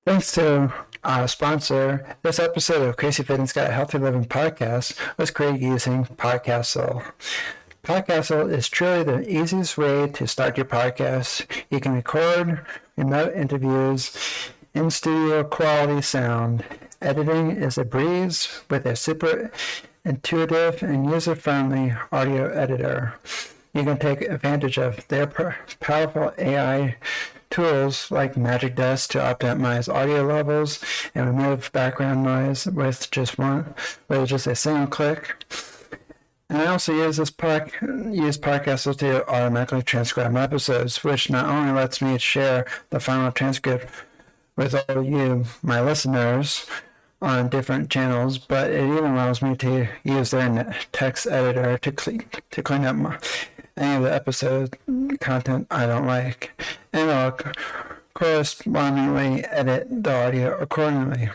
Thanks to our sponsor, this episode of Crazy Fitness Guy Healthy Living Podcast was created using Podcastle. Podcastle is truly the easiest way to start your podcast. You can record remote interviews in studio quality sound. Editing is a breeze with a super intuitive and user-friendly audio editor. You can take advantage of their powerful AI tools like Magic Dust to optimize audio levels and remove background noise with just a single click. And I also use Podcastle to automatically transcribe my episodes, which not only lets me share the final transcript with all of you, my listeners, on different channels, but it even allows me to use their text editor to clean up any of the episode content I don't like, and I'll correspondingly edit the audio accordingly.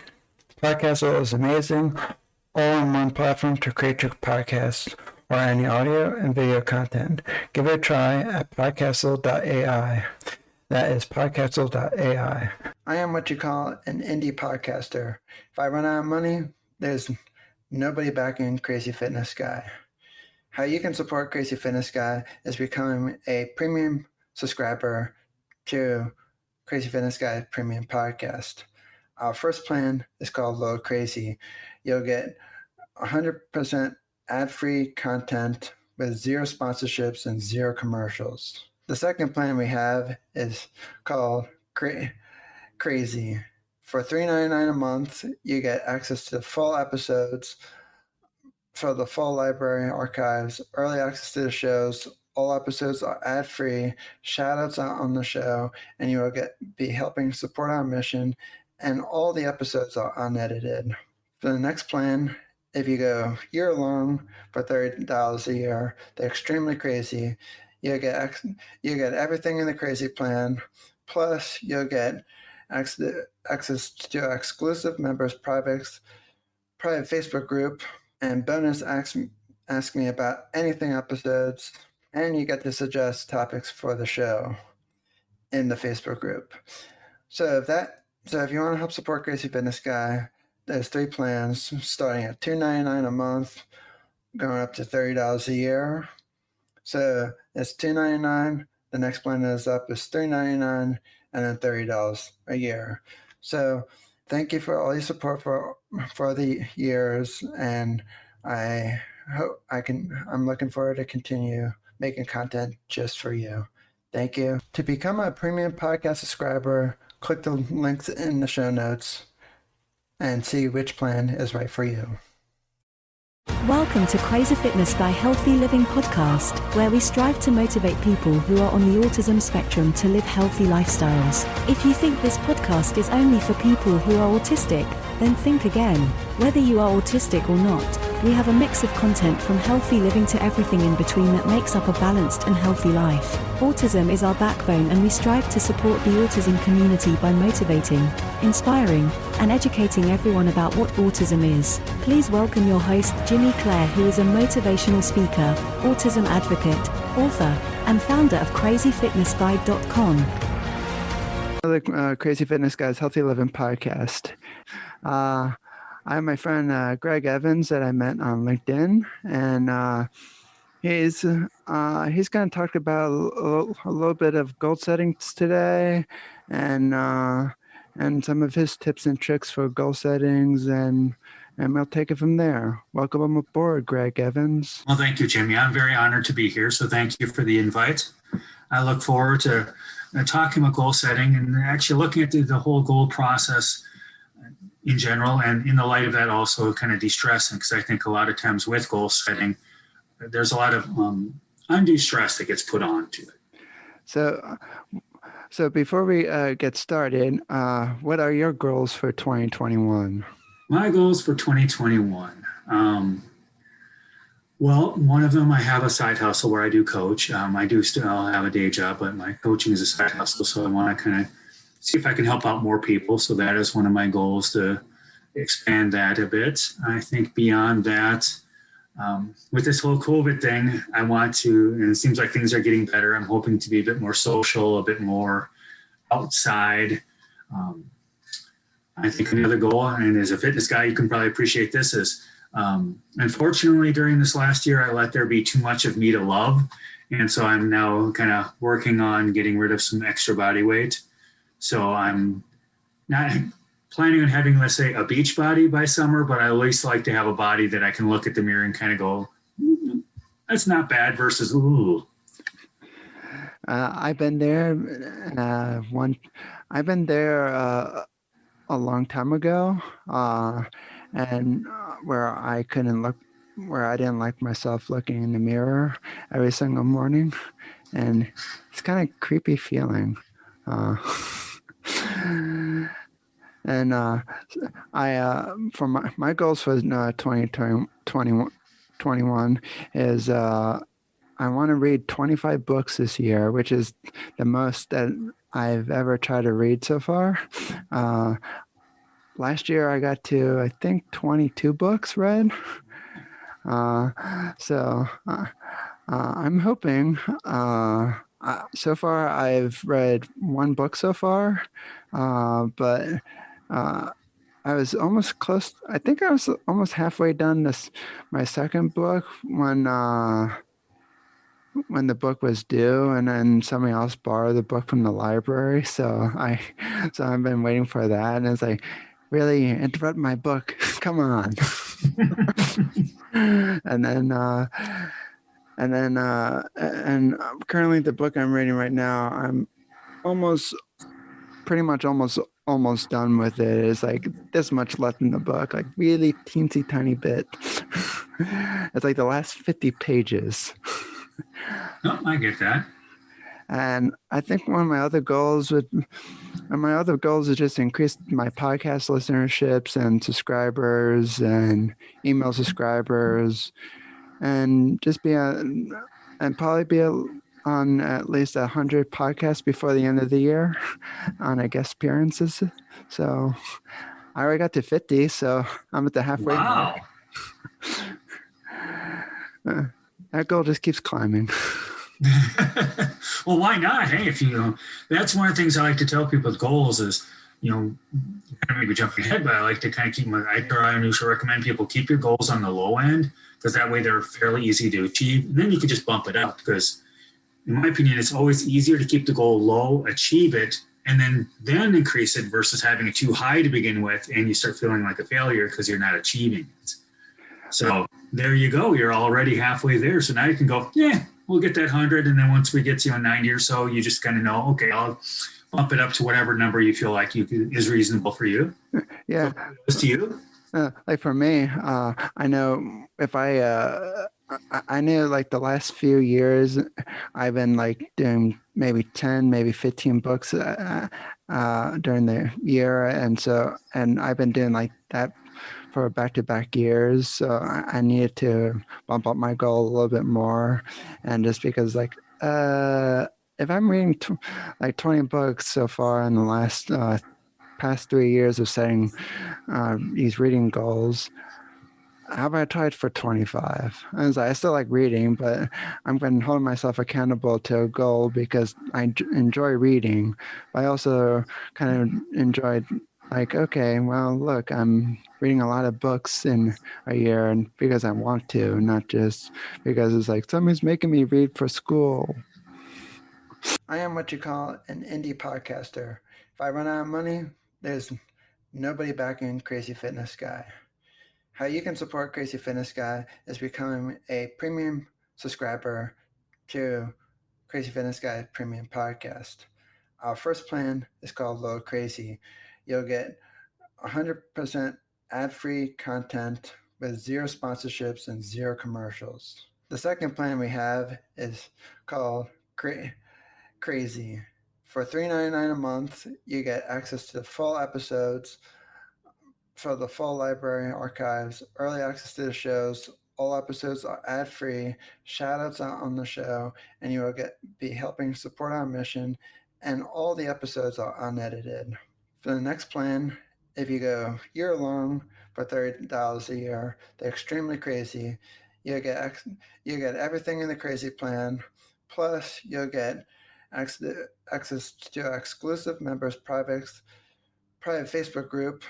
Podcastle is amazing, all-in-one platform to create your podcast or any audio and video content. Give it a try at podcastle.ai. That is podcastle.ai. I am what you call an indie podcaster. If I run out of money, there's nobody backing Crazy Fitness Guy. How you can support Crazy Fitness Guy is becoming a premium subscriber to Crazy Fitness Guy Premium Podcast. Our first plan is called Load Crazy. You'll get 100% ad-free content with zero sponsorships and zero commercials. The second plan we have is called Crazy. For $3.99 a month, you get access to full episodes for the full library archives, early access to the shows. All episodes are ad-free, shout-outs on the show, and you will be helping support our mission, and all the episodes are unedited. For the next plan, if you go year-long for $30 a year, they're extremely crazy. You get everything in the crazy plan, plus you'll get access to exclusive members' private Facebook group, and bonus ask me about anything episodes, and you get to suggest topics for the show in the Facebook group. So if you want to help support Crazy Fitness Guy, there's 3 plans starting at $2.99 a month, going up to $30 a year. So it's $2.99. The next plan is $3.99, and then $30 a year. So thank you for all your support for the years, and I'm looking forward to continue making content just for you. Thank you. To become a premium podcast subscriber, click the links in the show notes and see which plan is right for you. Welcome to Crazy Fitness Guy Healthy Living Podcast, where we strive to motivate people who are on the autism spectrum to live healthy lifestyles. If you think this podcast is only for people who are autistic, then think again. Whether you are autistic or not, we have a mix of content from healthy living to everything in between that makes up a balanced and healthy life. Autism is our backbone, and we strive to support the autism community by motivating, inspiring, and educating everyone about what autism is. Please welcome your host, Jimmy Clare, who is a motivational speaker, autism advocate, author, and founder of CrazyFitnessGuy.com. The Crazy Fitness Guy's Healthy Living Podcast. I have my friend Greg Evans that I met on LinkedIn, and he's going to talk about a little bit of goal settings today, and some of his tips and tricks for goal settings, and we'll take it from there. Welcome aboard, Greg Evans. Well, thank you, Jimmy. I'm very honored to be here, so thank you for the invite. I look forward to talking about goal setting and actually looking at the whole goal process in general, and in the light of that also kind of de-stressing, because I think a lot of times with goal setting, there's a lot of undue stress that gets put on to it. So before we get started, what are your goals for 2021? My goals for 2021. Well, one of them, I have a side hustle where I do coach. I do still have a day job, but my coaching is a side hustle. So I want to kind of see if I can help out more people. So that is one of my goals, to expand that a bit. I think beyond that, with this whole COVID thing, I want to, and it seems like things are getting better. I'm hoping to be a bit more social, a bit more outside. I think another goal, and as a fitness guy, you can probably appreciate this, is unfortunately during this last year, I let there be too much of me to love. And so I'm now kind of working on getting rid of some extra body weight. So I'm not planning on having, let's say, a beach body by summer, but I at least like to have a body that I can look at the mirror and kind of go, that's not bad versus, ooh. I've been there. I've been there a long time ago, and where I couldn't look, where I didn't like myself looking in the mirror every single morning, and it's kind of creepy feeling. And for my goals for 2021 is I want to read 25 books this year, which is the most that I've ever tried to read so far. Last year I got to, I think, 22 books read. So I'm hoping, so far I've read one book so far, but I was almost close. I think I was almost halfway done my second book when the book was due, and then somebody else borrowed the book from the library. So I've been waiting for that, and it's like, really interrupt my book? Come on. and currently the book I'm reading right now, I'm pretty much almost done with it. It's like this much left in the book, like really teensy tiny bit. It's like the last 50 pages. Oh, I get that. And I think one of my other goals is just increase my podcast listenerships and subscribers and email subscribers, and just and probably be on at least 100 podcasts before the end of the year on a guest appearances. So I already got to 50, so I'm at the halfway mark. That goal just keeps climbing. Well, why not? Hey, that's one of the things I like to tell people with goals is, maybe jumping ahead, but I like to kind of I usually recommend people keep your goals on the low end, because that way they're fairly easy to achieve. And then you can just bump it up, because in my opinion, it's always easier to keep the goal low, achieve it, and then increase it versus having it too high to begin with, and you start feeling like a failure because you're not achieving it. So there you go. You're already halfway there. So now you can go, we'll get that 100. And then once we get to 90 or so, you just kind of know, okay, I'll bump it up to whatever number you feel like is reasonable for you. Yeah. So goes to you. Like for me, I know if I knew like the last few years, I've been like doing maybe 10, maybe 15 books during the year. And I've been doing like that for back-to-back years. So I needed to bump up my goal a little bit more. And just because like, if I'm reading like 20 books so far in the last past 3 years of setting these reading goals, how about I try it for 25? I still like reading, but I'm going to hold myself accountable to a goal because I enjoy reading. But I also kind of enjoyed like, okay, well, look, I'm reading a lot of books in a year, and because I want to, not just because it's like somebody's making me read for school. I am what you call an indie podcaster. If I run out of money, there's nobody backing Crazy Fitness Guy. How you can support Crazy Fitness Guy is becoming a premium subscriber to Crazy Fitness Guy Premium Podcast. Our first plan is called Low Crazy. You'll get 100% ad-free content with zero sponsorships and zero commercials. The second plan we have is called Crazy. For $3.99 a month, you get access to the full episodes for the full library archives, early access to the shows. All episodes are ad-free, shout-outs on the show, and you will be helping support our mission, and all the episodes are unedited. For the next plan, if you go year-long for $30 a year, they're extremely crazy. You'll get everything in the crazy plan, plus you'll get access to exclusive members' private private Facebook group,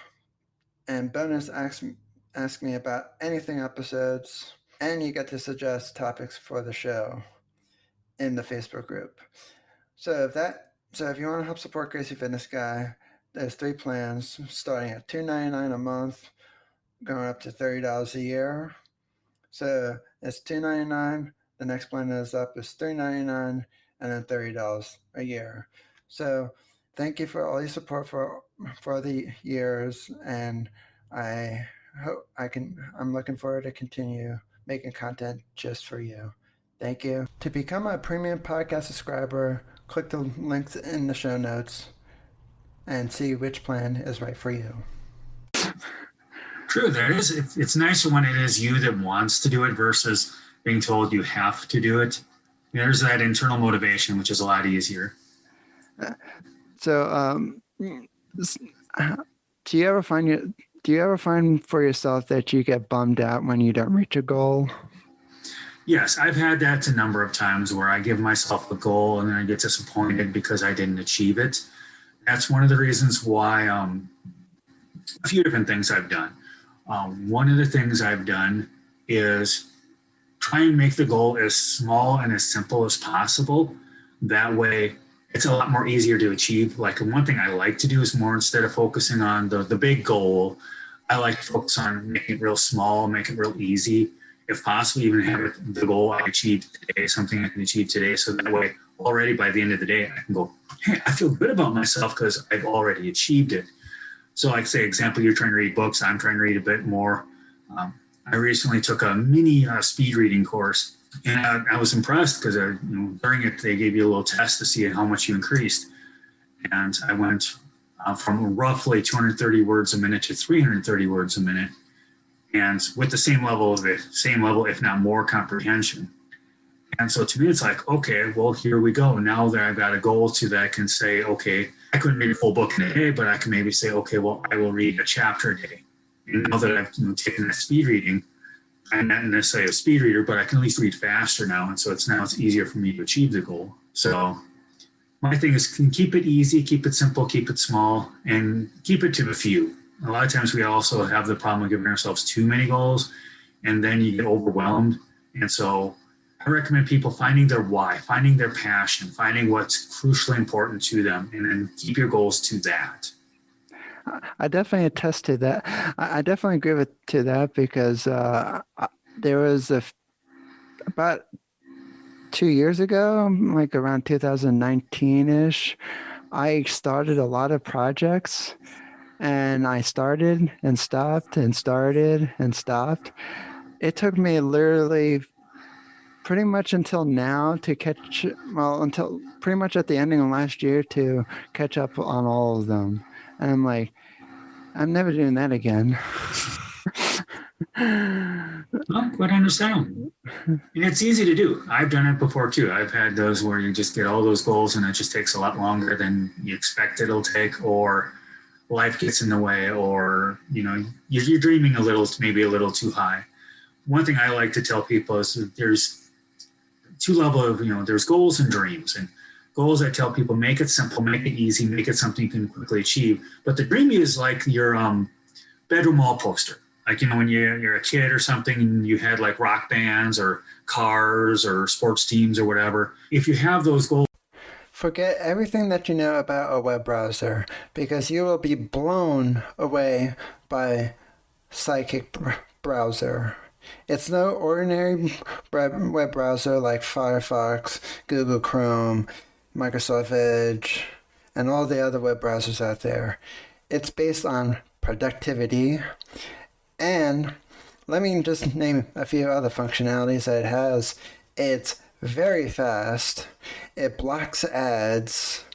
and bonus ask me about anything episodes, and you get to suggest topics for the show in the Facebook group. So if you want to help support Crazy Fitness Guy, there's 3 plans starting at $2.99 a month, going up to $30 a year. So it's $2.99. The next plan is up is $3.99, and then $30 a year. So thank you for all your support for the years, and I hope I'm looking forward to continue making content just for you. Thank you. To become a premium podcast subscriber, click the links in the show notes and see which plan is right for you. True, there is. It's nicer when it is you that wants to do it versus being told you have to do it. There's that internal motivation, which is a lot easier. So, do you ever find for yourself that you get bummed out when you don't reach a goal? Yes, I've had that a number of times where I give myself a goal and then I get disappointed because I didn't achieve it. That's one of the reasons why a few different things I've done. One of the things I've done is try and make the goal as small and as simple as possible. That way, it's a lot more easier to achieve. Like one thing I like to do is more instead of focusing on the big goal, I like to focus on making it real small, make it real easy. If possible, even have the goal I achieved today, something I can achieve today. So that way, already by the end of the day, I can go, hey, I feel good about myself because I've already achieved it. So like say, example, you're trying to read books, I'm trying to read a bit more. I recently took a mini speed reading course, and I was impressed because during it, they gave you a little test to see how much you increased. And I went from roughly 230 words a minute to 330 words a minute. And with the same level, if not more comprehension. And so to me, it's like, okay, well, here we go. Now that I've got a goal to that, I can say, okay, I couldn't read a full book in a day, but I can maybe say, okay, well, I will read a chapter a day. And now that I've taken that speed reading, I'm not necessarily a speed reader, but I can at least read faster now. And so it's easier for me to achieve the goal. So my thing is keep it easy, keep it simple, keep it small, and keep it to a few. A lot of times we also have the problem of giving ourselves too many goals, and then you get overwhelmed. And so I recommend people finding their why, finding their passion, finding what's crucially important to them, and then keep your goals to that. I definitely attest to that. I definitely agree to that because there was about 2 years ago, like around 2019-ish, I started a lot of projects, and I started and stopped and started and stopped. It took me literally pretty much until now to until pretty much at the ending of last year to catch up on all of them. And I'm like, I'm never doing that again. Well, quite understand. And it's easy to do. I've done it before too. I've had those where you just get all those goals and it just takes a lot longer than you expect it'll take, or life gets in the way, or you're dreaming maybe a little too high. One thing I like to tell people is that there's two levels of there's goals and dreams. And goals, I tell people, make it simple, make it easy, make it something you can quickly achieve. But the dream is like your bedroom wall poster. Like when you're a kid or something and you had like rock bands or cars or sports teams or whatever. If you have those goals, forget everything that you know about a web browser, because you will be blown away by Sidekick browser. It's no ordinary web browser like Firefox, Google Chrome, Microsoft Edge, and all the other web browsers out there. It's based on productivity, and let me just name a few other functionalities that it has. It's very fast. It blocks ads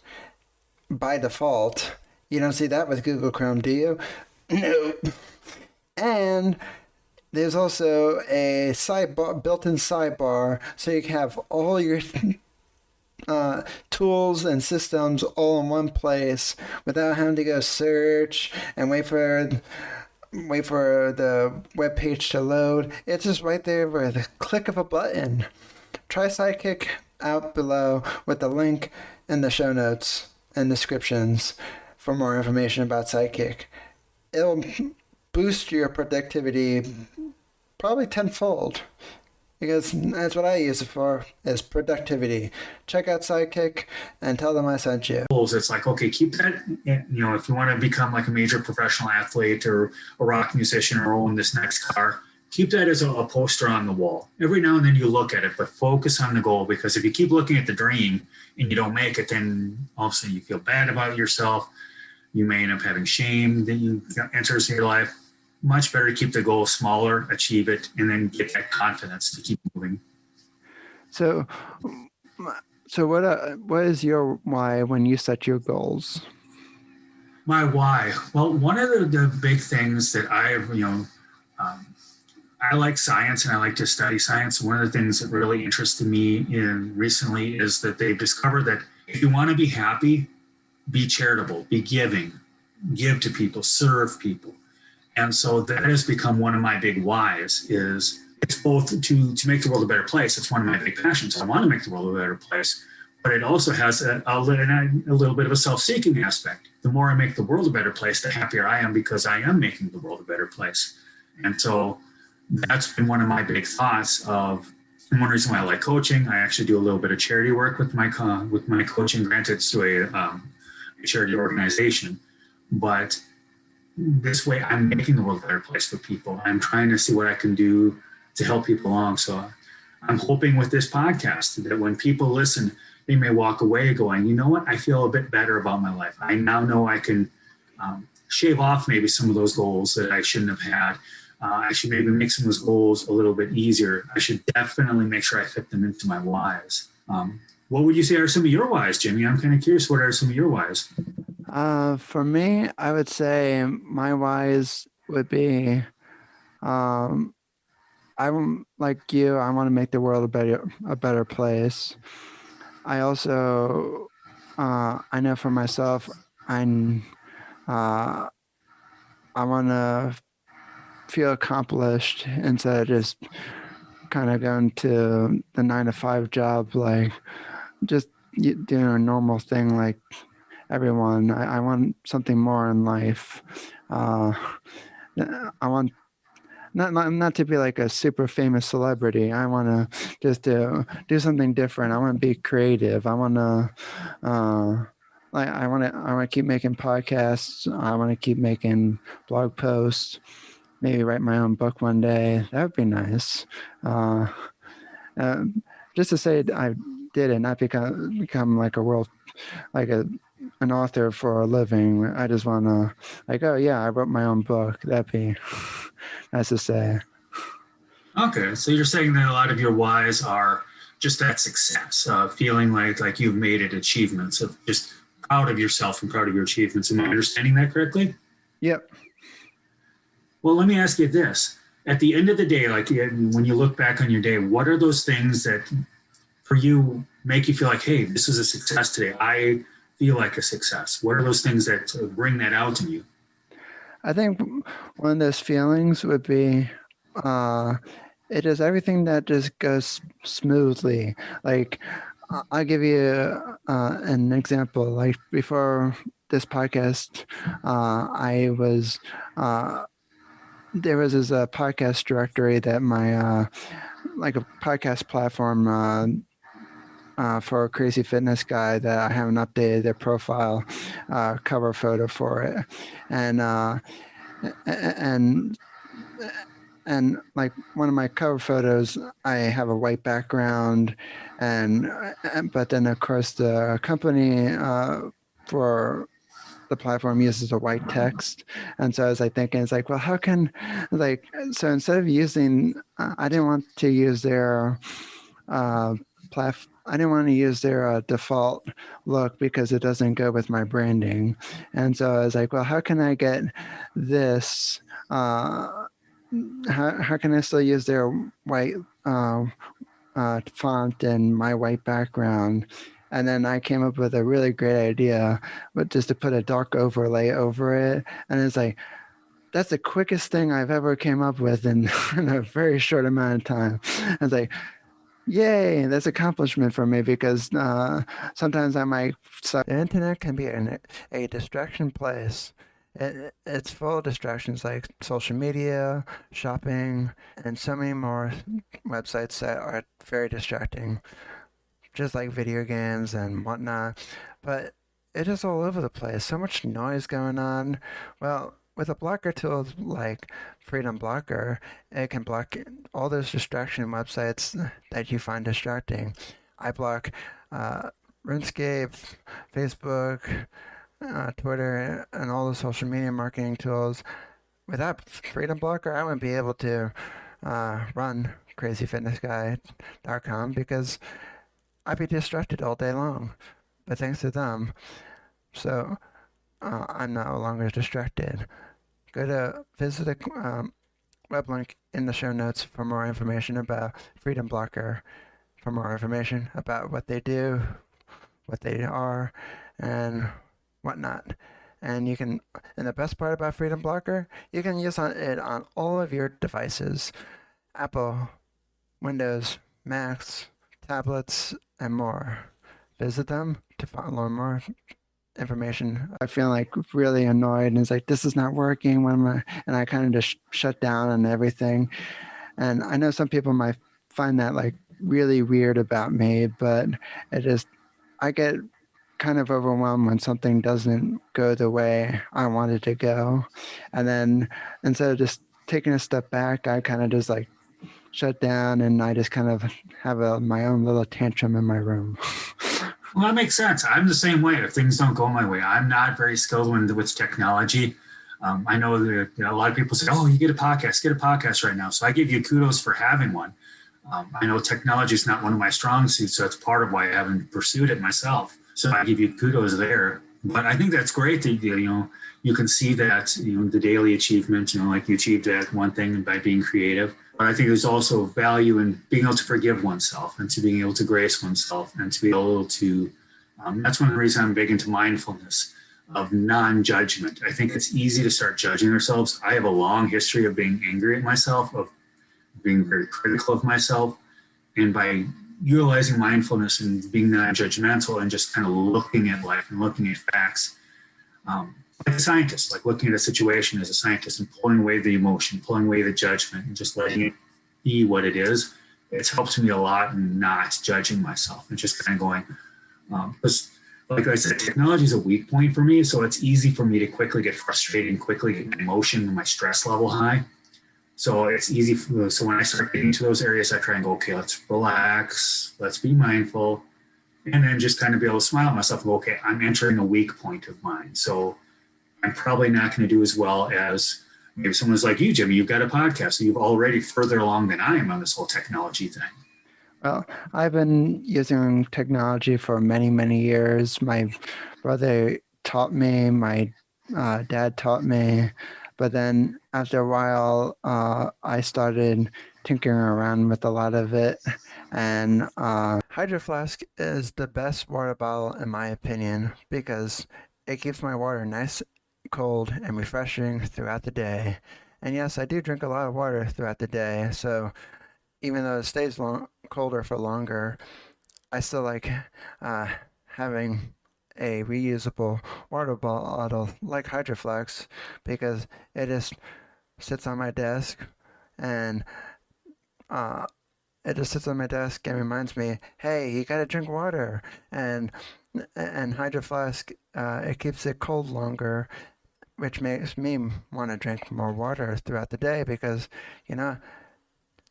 by default. You don't see that with Google Chrome, do you? Nope. And there's also a built-in sidebar, so you can have all your tools and systems all in one place without having to go search and wait for the web page to load. It's just right there with a click of a button. Try Sidekick out below with the link in the show notes and descriptions for more information about Sidekick. It'll boost your productivity probably tenfold, because that's what I use it for, is productivity. Check out Sidekick and tell them I sent you. It's like, okay, keep that, if you want to become like a major professional athlete or a rock musician or own this next car, keep that as a poster on the wall. Every now and then you look at it, but focus on the goal, because if you keep looking at the dream and you don't make it, then all of a sudden you feel bad about yourself. You may end up having shame that you enters your life. Much better to keep the goal smaller, achieve it, and then get that confidence to keep moving. So what is your why when you set your goals? My why? Well, one of the big things that I like science and I like to study science. One of the things that really interested me recently is that they've discovered that if you want to be happy, be charitable, be giving, give to people, serve people. And so that has become one of my big whys. Is it's both to make the world a better place. It's one of my big passions. I want to make the world a better place, but it also has a little bit of a self-seeking aspect. The more I make the world a better place, the happier I am, because I am making the world a better place. And so that's been one of my big thoughts of, and one reason why I like coaching. I actually do a little bit of charity work with my coaching. Granted, it's to a charity organization, but this way I'm making the world a better place for people. I'm trying to see what I can do to help people along. So I'm hoping with this podcast that when people listen, they may walk away going, you know what, I feel a bit better about my life. I now know I can shave off maybe some of those goals that I shouldn't have had. I should maybe make some of those goals a little bit easier. I should definitely make sure I fit them into my whys. What would you say are some of your whys, Jimmy? I'm kind of curious, what are some of your whys? For me, I would say my whys would be, I'm like you, I want to make the world a better place. I also, I know for myself, I want to feel accomplished instead of just kind of going to the 9-to-5 job, like just doing a normal thing like everyone. I want something more in life. I want not to be like a super famous celebrity. I want to just do something different. I want to be creative. I want to I want to keep making podcasts. I want to keep making blog posts. Maybe write my own book one day. That would be nice. Just to say I did it, not become like an author for a living. I just want to oh yeah, I wrote my own book. That'd be nice to say. Okay, so you're saying that a lot of your whys are just that success, feeling like you've made it, achievements, of just proud of yourself and proud of your achievements. Am I understanding that correctly? Yep. Well, let me ask you this. At the end of the day, like when you look back on your day, what are those things that for you make you feel like, hey, this is a success today? I feel like a success. What are those things that bring that out in you? I think one of those feelings would be, it is everything that just goes smoothly. Like, I'll give you an example. Like before this podcast, there was this podcast directory that my like a podcast platform for CrazyFitnessGuy that I haven't updated their profile cover photo for it, and like one of my cover photos, I have a white background, but then of course the company for the platform uses a white text. And so I was thinking, it's well, how can, so instead of using, I didn't want to use their I didn't want to use their default look because it doesn't go with my branding. And so I was well, how can I get this, how can I still use their white font and my white background? And then I came up with a really great idea, but just to put a dark overlay over it. And it's that's the quickest thing I've ever came up with in a very short amount of time. And it's Yay, that's accomplishment for me because sometimes I might suck. The internet can be a distraction place. It's full of distractions like social media, shopping, and so many more websites that are very distracting, just like video games and whatnot. But it is all over the place. So much noise going on. Well, with a blocker tool like Freedom Blocker, it can block all those distraction websites that you find distracting. I block RuneScape, Facebook, Twitter, and all the social media marketing tools. Without Freedom Blocker, I wouldn't be able to run CrazyFitnessGuy.com because I'd be distracted all day long. But thanks to them, so I'm no longer distracted. Go to visit the web link in the show notes for more information about Freedom Blocker, for more information about what they do, what they are, and whatnot. And you can, and the best part about Freedom Blocker, you can use it on all of your devices: Apple, Windows, Macs, tablets, and more. Visit them to learn more information. I feel like really annoyed, and it's like, this is not working. And I kind of just shut down and everything. And I know some people might find that like really weird about me, but I get kind of overwhelmed when something doesn't go the way I want it to go. And then instead of just taking a step back, I kind of just like shut down, and I just kind of have my own little tantrum in my room. Well, that makes sense. I'm the same way. If things don't go my way, I'm not very skilled with technology. I know that a lot of people say, "Oh, you get a podcast right now." So I give you kudos for having one. I know technology is not one of my strong suits, so that's part of why I haven't pursued it myself. So I give you kudos there. But I think that's great that you can see that the daily achievement. Like you achieved that one thing by being creative. But I think there's also value in being able to forgive oneself and to being able to grace oneself and to be able to, that's one of the reasons I'm big into mindfulness, of non-judgment. I think it's easy to start judging ourselves. I have a long history of being angry at myself, of being very critical of myself. And by utilizing mindfulness and being non-judgmental and just kind of looking at life and looking at facts, like a scientist, like looking at a situation as a scientist and pulling away the emotion, pulling away the judgment, and just letting it be what it is. It's helped me a lot in not judging myself and just kind of going, because like I said, technology is a weak point for me. So it's easy for me to quickly get frustrated and quickly get my emotion and my stress level high. So it's easy. So when I start getting to those areas, I try and go, okay, let's relax, let's be mindful, and then just kind of be able to smile at myself and go, okay, I'm entering a weak point of mine. So I'm probably not going to do as well as maybe someone's like you, Jimmy. You've got a podcast, so you've already further along than I am on this whole technology thing. Well, I've been using technology for many, many years. My brother taught me, my dad taught me, but then after a while, I started tinkering around with a lot of it. And Hydro Flask is the best water bottle in my opinion because it keeps my water nice, cold, and refreshing throughout the day. And yes, I do drink a lot of water throughout the day, so even though it stays colder for longer, I still like having a reusable water bottle like Hydro Flask because it just sits on my desk and and reminds me, hey, you gotta drink water. And Hydro Flask, it keeps it cold longer, which makes me want to drink more water throughout the day because,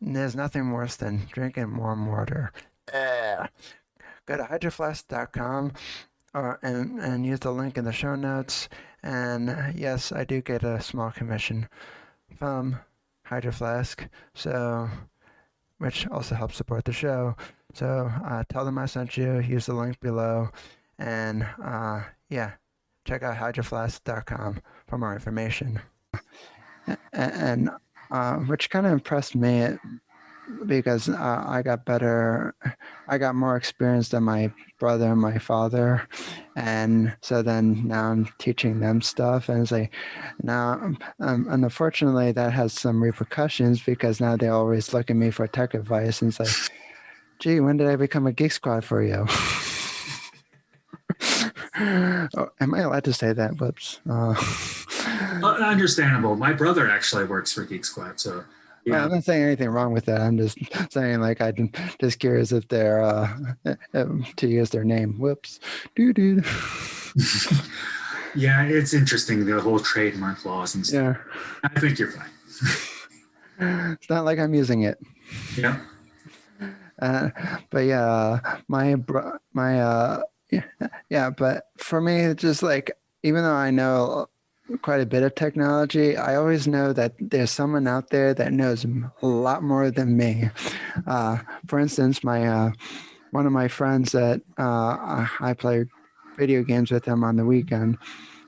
there's nothing worse than drinking warm water. Go to hydroflask.com and use the link in the show notes. And yes, I do get a small commission from Hydro Flask, which also helps support the show. So tell them I sent you, use the link below, and check out hydroflask.com for more information. And which kind of impressed me because I got more experience than my brother and my father, and so then now I'm teaching them stuff, and it's like now, and unfortunately that has some repercussions because now they always look at me for tech advice, and it's like, Gee, when did I become a Geek Squad for you? Oh, am I allowed to say that? Whoops. Understandable. My brother actually works for Geek Squad, so Well, I'm not saying anything wrong with that. I'm just saying, like, I'm just curious if they're to use their name. Whoops. Doo. Yeah, it's interesting, the whole trademark laws and stuff. Yeah. I think you're fine. It's not like I'm using it. Yeah. But yeah, yeah, but for me, it's just like, even though I know quite a bit of technology, I always know that there's someone out there that knows a lot more than me. For instance, one of my friends that I play video games with him on the weekend,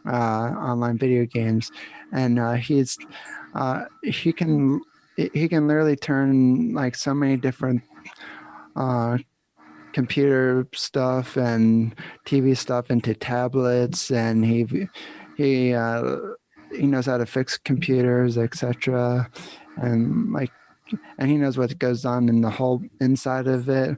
online video games, and he can literally turn like so many different computer stuff and TV stuff into tablets, and he knows how to fix computers, etc. And he knows what goes on in the whole inside of it.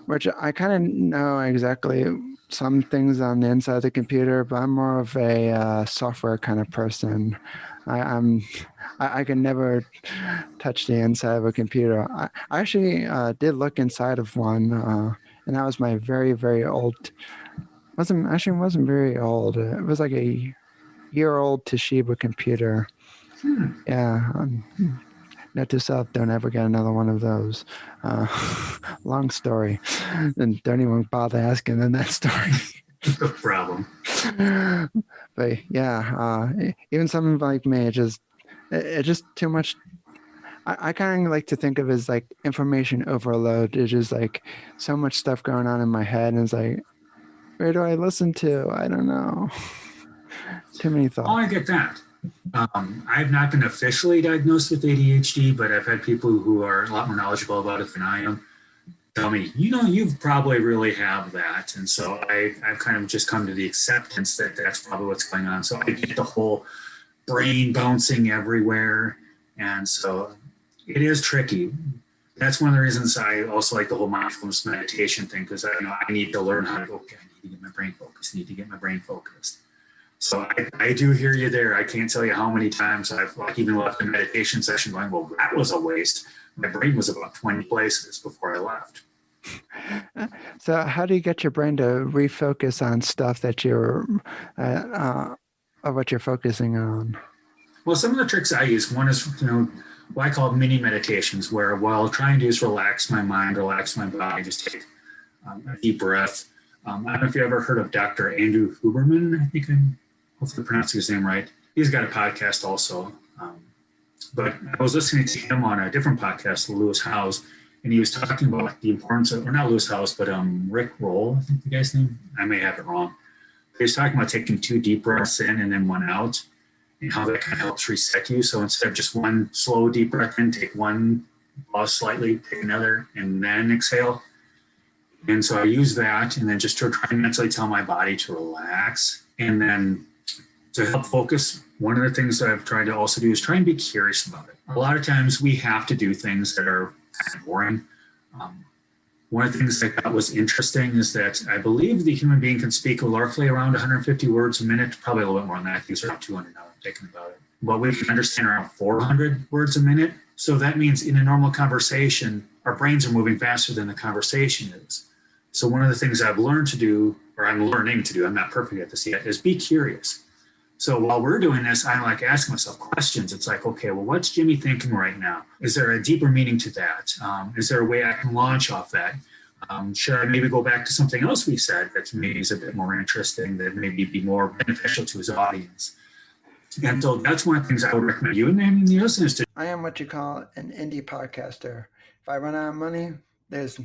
Which I kind of know exactly some things on the inside of the computer, but I'm more of a software kind of person. I can never touch the inside of a computer. I actually did look inside of one, and that was my very, very old. Wasn't very old. It was like a year-old Toshiba computer. Yeah. Note to self: don't ever get another one of those. Long story, and don't even bother asking in that story. No problem. But yeah, even something like me, it's just too much. I kind of like to think of it as like information overload. It's just like so much stuff going on in my head, and it's like, where do I listen to? I don't know. Too many thoughts. Oh, I get that. I've not been officially diagnosed with ADHD, but I've had people who are a lot more knowledgeable about it than I am tell me, you probably really have that. And so I've kind of just come to the acceptance that that's probably what's going on. So I get the whole brain bouncing everywhere. And so it is tricky. That's one of the reasons I also like the whole mindfulness meditation thing, because I need to learn how to, okay, I need to get my brain focused. So I do hear you there. I can't tell you how many times I've even left a meditation session going, well, that was a waste. My brain was about 20 places before I left. So how do you get your brain to refocus on stuff that you're, what you're focusing on? Well, some of the tricks I use, one is, what I call mini meditations, where what I'll try and do is relax my mind, relax my body, just take a deep breath. I don't know if you ever heard of Dr. Andrew Huberman. I think I'm hopefully pronouncing his name right. He's got a podcast also. But I was listening to him on a different podcast, Lewis Howes, and he was talking about the importance of, or not Lewis Howes, but Rick Roll, I think the guy's name. I may have it wrong. He was talking about taking 2 deep breaths in and then 1 out, and how that kind of helps reset you. So instead of just 1 slow deep breath in, take 1, pause slightly, take another, and then exhale. And so I use that, and then just to try and mentally tell my body to relax. And then to help focus, one of the things that I've tried to also do is try and be curious about it. A lot of times we have to do things that are kind of boring. One of the things I thought was interesting is that I believe the human being can speak roughly around 150 words a minute, probably a little bit more than that. I think it's around 200 now, I'm thinking about it. But we can understand around 400 words a minute. So that means in a normal conversation, our brains are moving faster than the conversation is. So one of the things I've learned to do, or I'm learning to do, I'm not perfect at this yet, is be curious. So while we're doing this, I like asking myself questions. It's like, okay, well, what's Jimmy thinking right now? Is there a deeper meaning to that? Is there a way I can launch off that? Should I maybe go back to something else we said that maybe is a bit more interesting, that maybe be more beneficial to his audience? And so that's one of the things I would recommend you and the listeners to. I am what you call an indie podcaster. If I run out of money, there's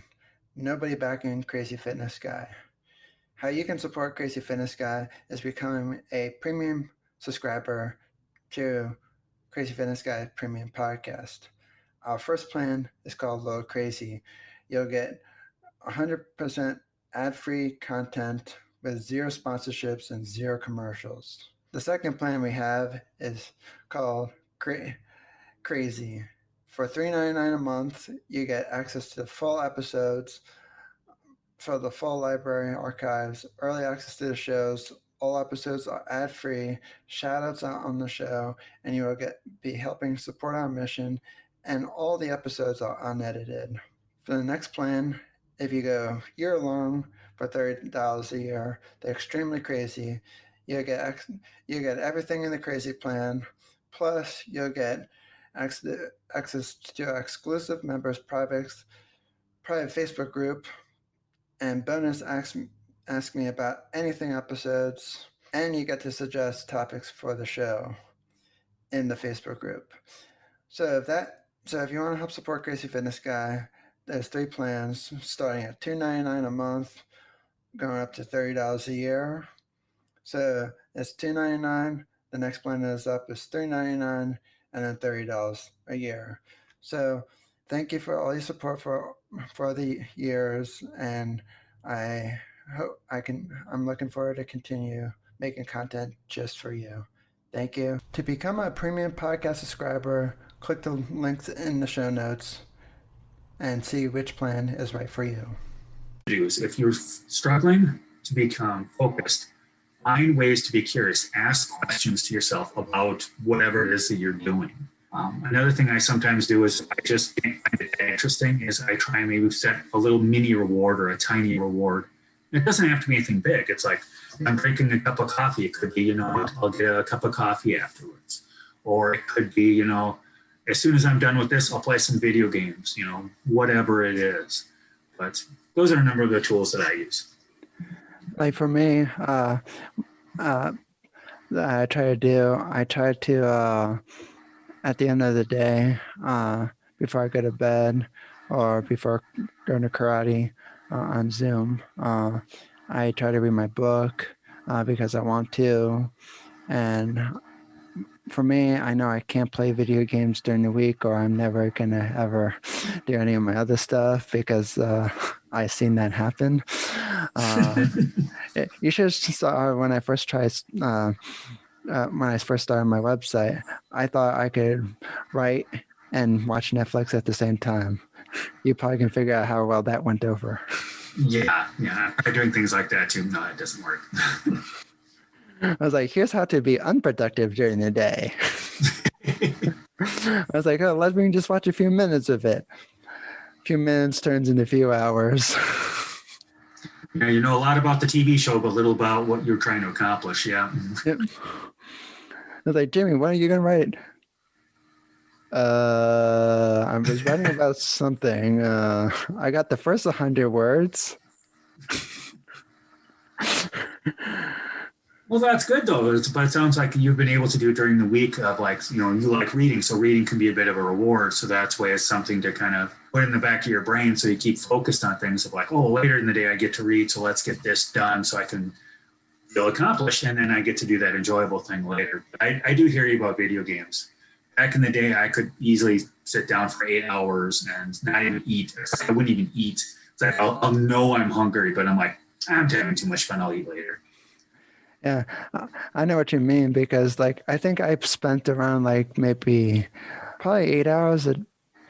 nobody backing Crazy Fitness Guy. How you can support Crazy Fitness Guy is becoming a premium subscriber to Crazy Fitness Guy Premium Podcast. Our first plan is called Little Crazy. You'll get 100% ad-free content with 0 sponsorships and 0 commercials. The second plan we have is called Crazy For $3.99 a month, you get access to the full episodes for the full library archives, early access to the shows. All episodes are ad-free, shout-outs on the show, and you will be helping support our mission, and all the episodes are unedited. For the next plan, if you go year-long for $30 a year, they're extremely crazy. You'll get everything in the crazy plan, plus you'll get access to exclusive members' private Facebook group, and bonus ask me about anything episodes, and you get to suggest topics for the show in the Facebook group. So if you want to help support Crazy Fitness Guy, there's 3 plans starting at $2.99 a month, going up to $30 a year. So it's $2.99. The next plan is $3.99, and then $30 a year. So thank you for all your support for the years, and I'm looking forward to continue making content just for you. Thank you. To become a premium podcast subscriber, click the links in the show notes and see which plan is right for you. If you're struggling to become focused, find ways to be curious. Ask questions to yourself about whatever it is that you're doing. Another thing I sometimes do is I just find it interesting is I try and maybe set a little mini reward or a tiny reward. It doesn't have to be anything big. It's like I'm drinking a cup of coffee. It could be, I'll get a cup of coffee afterwards. Or it could be, as soon as I'm done with this, I'll play some video games, whatever it is. But those are a number of the tools that I use. Like for me, I try to at the end of the day, before I go to bed or before going to karate on Zoom, I try to read my book because I want to. And for me, I know I can't play video games during the week, or I'm never going to ever do any of my other stuff because I've seen that happen. You should have saw when I first tried when I first started my website, I thought I could write and watch Netflix at the same time. You probably can figure out how well that went over. Yeah. I'm doing things like that too. No, it doesn't work. I was like, here's how to be unproductive during the day. I was like, let me just watch a few minutes of it. A few minutes turns into a few hours. Yeah, you know a lot about the TV show, but little about what you're trying to accomplish. Yeah. Yep. I was like, Jimmy, when are you going to write? I was writing about something. I got the first 100 words. Well, that's good though. But it sounds like you've been able to do it during the week of you like reading. So reading can be a bit of a reward. So that's why it's something to kind of put in the back of your brain. So you keep focused on things of like, oh, later in the day I get to read. So let's get this done so I can feel accomplished. And then I get to do that enjoyable thing later. I do hear you about video games. Back in the day, I could easily sit down for 8 hours and not even eat. I wouldn't even eat. It's like I'll know I'm hungry, but I'm like, I'm having too much fun. I'll eat later. Yeah, I know what you mean because I think I've spent around maybe probably 8 hours a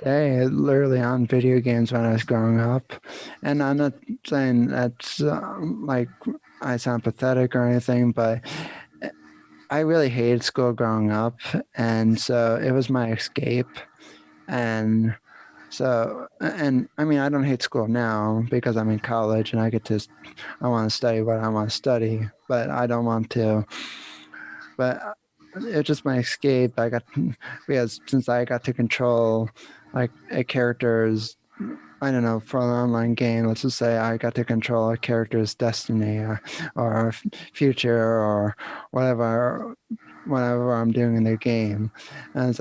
day literally on video games when I was growing up. And I'm not saying that's I sound pathetic or anything, but I really hated school growing up. And so it was my escape. And so, and I mean, I don't hate school now because I'm in college and I want to study what I want to study, but I don't want to. But it's just my escape. Because since I got to control a character's, I don't know, for an online game, let's just say I got to control a character's destiny or future or whatever I'm doing in their game. And it's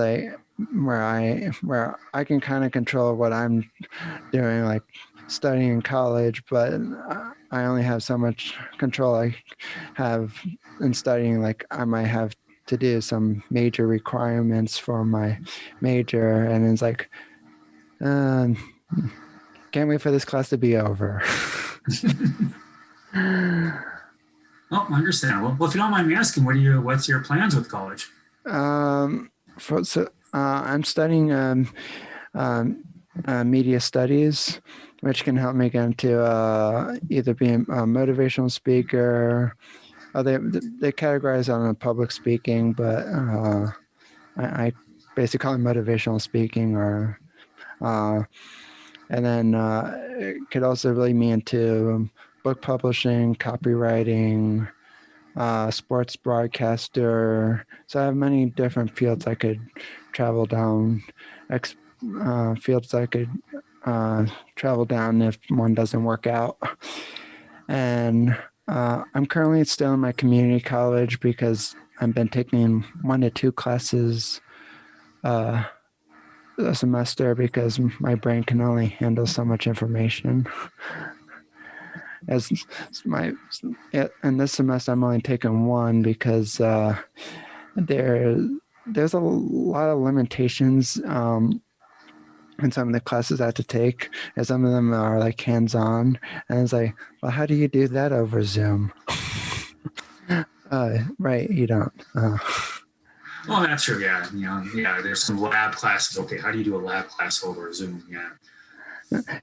where I can kind of control what I'm doing, like studying in college, but I only have so much control I have in studying. I might have to do some major requirements for my major, and it's can't wait for this class to be over. Oh, understandable. Well, if you don't mind me asking, what's your plans with college? I'm studying media studies, which can help me get into either being a motivational speaker. They categorize on public speaking, but I basically call it motivational speaking, or and then it could also lead me into book publishing, copywriting, sports broadcaster. So I have many different fields I could travel down, fields I could travel down if one doesn't work out. And I'm currently still in my community college because I've been taking 1 to 2 classes a semester because my brain can only handle so much information. And this semester I'm only taking 1 because there's a lot of limitations in some of the classes I have to take, and some of them are like hands-on, and it's like, well, how do you do that over Zoom? Right, you don't. Well, that's true. Yeah, there's some lab classes. Okay, how do you do a lab class over Zoom?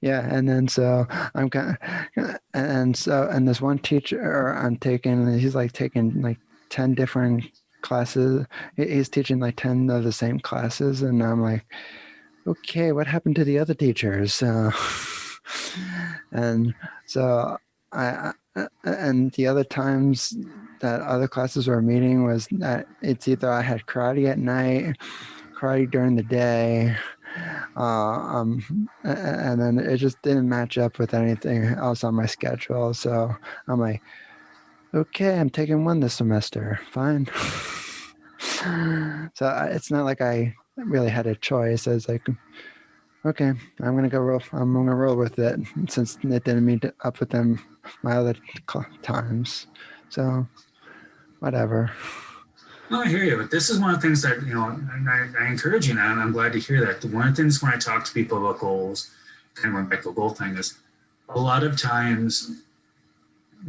Yeah, and then so I'm kind of, and this one teacher I'm taking, he's like taking like 10 different classes. He's teaching like 10 of the same classes, and I'm like, okay, what happened to the other teachers? And so and the other times that other classes were meeting was that it's either I had karate at night, karate during the day, and then it just didn't match up with anything else on my schedule. So I'm like, okay, I'm taking 1 this semester. Fine. So it's not like I really had a choice. I was like, okay, I'm gonna roll with it since it didn't meet up with them my other times. So whatever. Well, I hear you, but this is one of the things that, and I encourage you now, and I'm glad to hear that. One of the things when I talk to people about goals, kind of going back to the goal thing, is a lot of times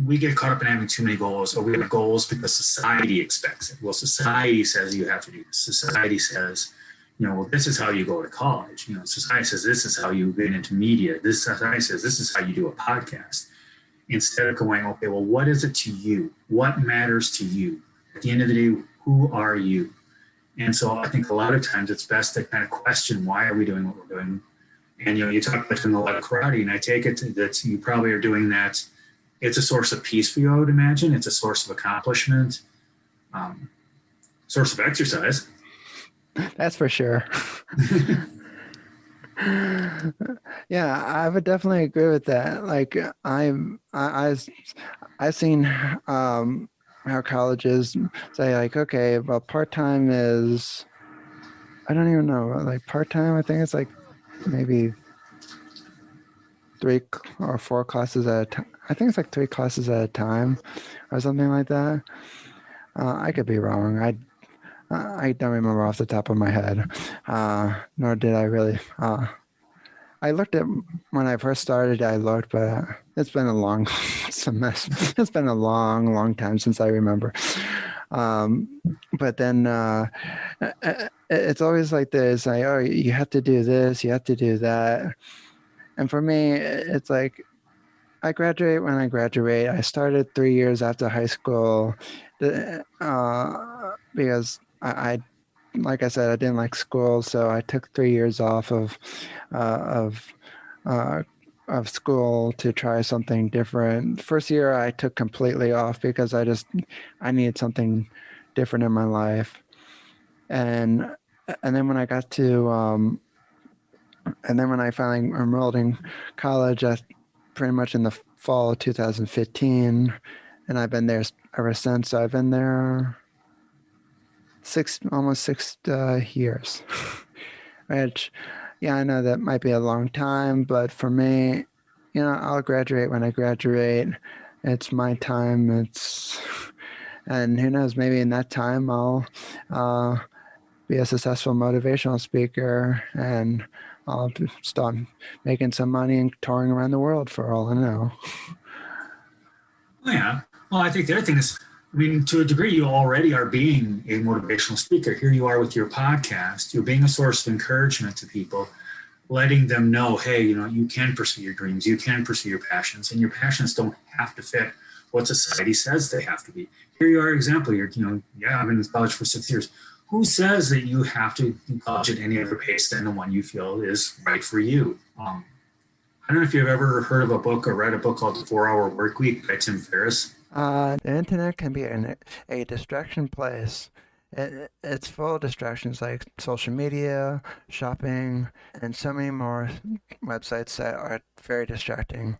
we get caught up in having too many goals, or we have goals because society expects it. Well, society says you have to do this. Society says, well, this is how you go to college. Society says this is how you get into media. This society says this is how you do a podcast. Instead of going, okay, well, what is it to you? What matters to you? At the end of the day, who are you? And so I think a lot of times it's best to kind of question, why are we doing what we're doing? And, you talk about doing a lot of karate, and I take it that you probably are doing that. It's a source of peace for you, I would imagine. It's a source of accomplishment, source of exercise. That's for sure. Yeah, I would definitely agree with that. Like I've seen how colleges say like, okay, well, part-time is, I don't even know, like part-time, I think it's like maybe 3 or 4 classes at a time. I think it's like 3 classes at a time or something like that. I could be wrong. I don't remember off the top of my head, nor did I really. I looked at when I first started. I looked, but it's been a long semester. It's been a long time since I remember. But then it's always like this: like, oh, you have to do this, you have to do that. And for me, it's like I graduate when I graduate. I started 3 years after high school because I like I said, I didn't like school, so I took 3 years off of school to try something different. First year I took completely off because I needed something different in my life. And then when I got to and then when I finally enrolled in college, pretty much in the fall of 2015, and I've been there ever since. So I've been there almost 6 years. Which, yeah, I know that might be a long time, but for me, I'll graduate when I graduate. It's my time. And who knows, maybe in that time I'll be a successful motivational speaker, and I'll start making some money and touring around the world for all I know. Yeah. Well, I think the other thing is, to a degree, you already are being a motivational speaker. Here you are with your podcast. You're being a source of encouragement to people. letting them know, hey, you can pursue your dreams, you can pursue your passions, and your passions don't have to fit what society says they have to be. Here you are, example. I've been in college for 6 years. Who says that you have to do college at any other pace than the one you feel is right for you? I don't know if you've ever heard of a book or read a book called The 4-Hour Workweek by Tim Ferriss. The internet can be a distraction place. It's full of distractions like social media, shopping, and so many more websites that are very distracting,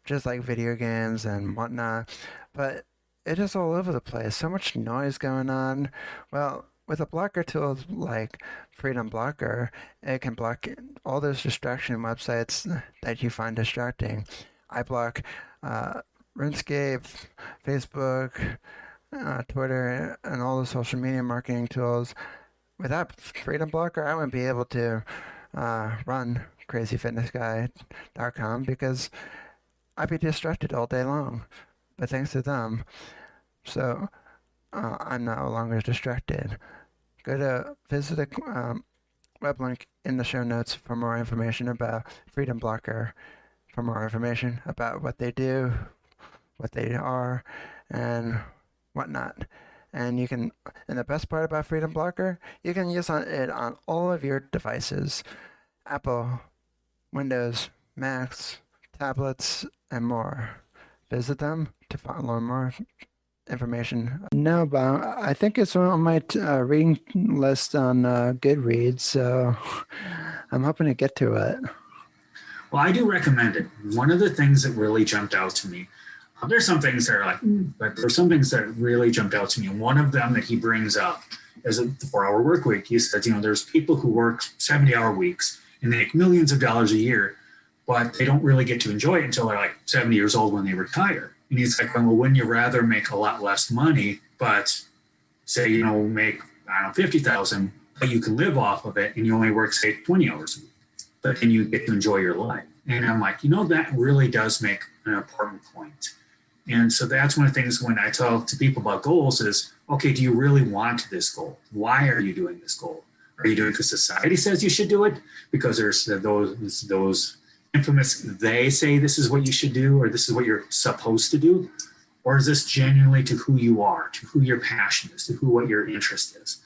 just like video games and whatnot. But it is all over the place. So much noise going on. Well, with a blocker tool like Freedom Blocker, it can block all those distraction websites that you find distracting. I block RuneScape, Facebook, Twitter, and all the social media marketing tools. Without Freedom Blocker, I wouldn't be able to run CrazyFitnessGuy.com because I'd be distracted all day long. But thanks to them, so I'm no longer distracted. Visit the web link in the show notes for more information about Freedom Blocker, for more information about what they do, what they are, and whatnot. And the best part about Freedom Blocker, you can use it on all of your devices: Apple, Windows, Macs, tablets, and more. Visit them to learn more information. No, but I think it's on my reading list on Goodreads, so I'm hoping to get to it. Well, I do recommend it. One of the things that really jumped out to me, there's some things that are like, but there's some things that really jumped out to me. And one of them that he brings up is the 4-Hour Workweek. He says, there's people who work 70-hour weeks and they make millions of dollars a year, but they don't really get to enjoy it until they're like 70 years old when they retire. And he's like, well, wouldn't you rather make a lot less money, but say, make, 50,000, but you can live off of it and you only work, say, 20 hours a week, but then you get to enjoy your life. And I'm like, that really does make an important point. And so that's one of the things when I talk to people about goals is, okay, do you really want this goal? Why are you doing this goal? Are you doing it because society says you should do it? Because there's those infamous, they say this is what you should do, or this is what you're supposed to do? Or is this genuinely to who you are, to who your passion is, to what your interest is?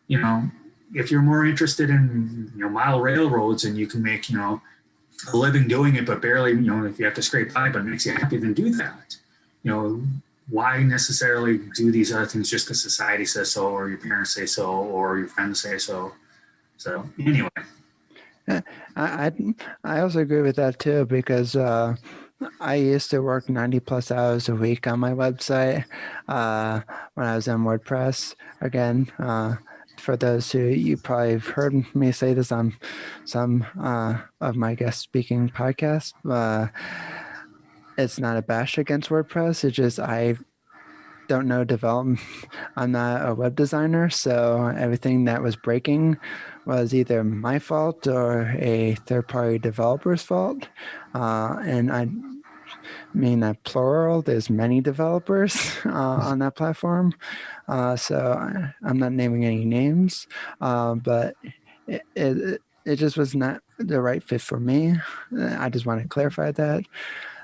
If you're more interested in, mile railroads and you can make, a living doing it, but barely, if you have to scrape by, but it makes you happy, then do that. Why necessarily do these other things just because society says so, or your parents say so, or your friends say so? So anyway. I also agree with that too, because I used to work 90 plus hours a week on my website when I was in WordPress. Again, for those who you probably have heard me say this on some of my guest speaking podcasts, it's not a bash against WordPress. It's just I don't know development. I'm not a web designer, so everything that was breaking was either my fault or a third-party developer's fault. And I mean that plural. There's many developers on that platform. So I'm not naming any names, but it just was not the right fit for me. I just want to clarify that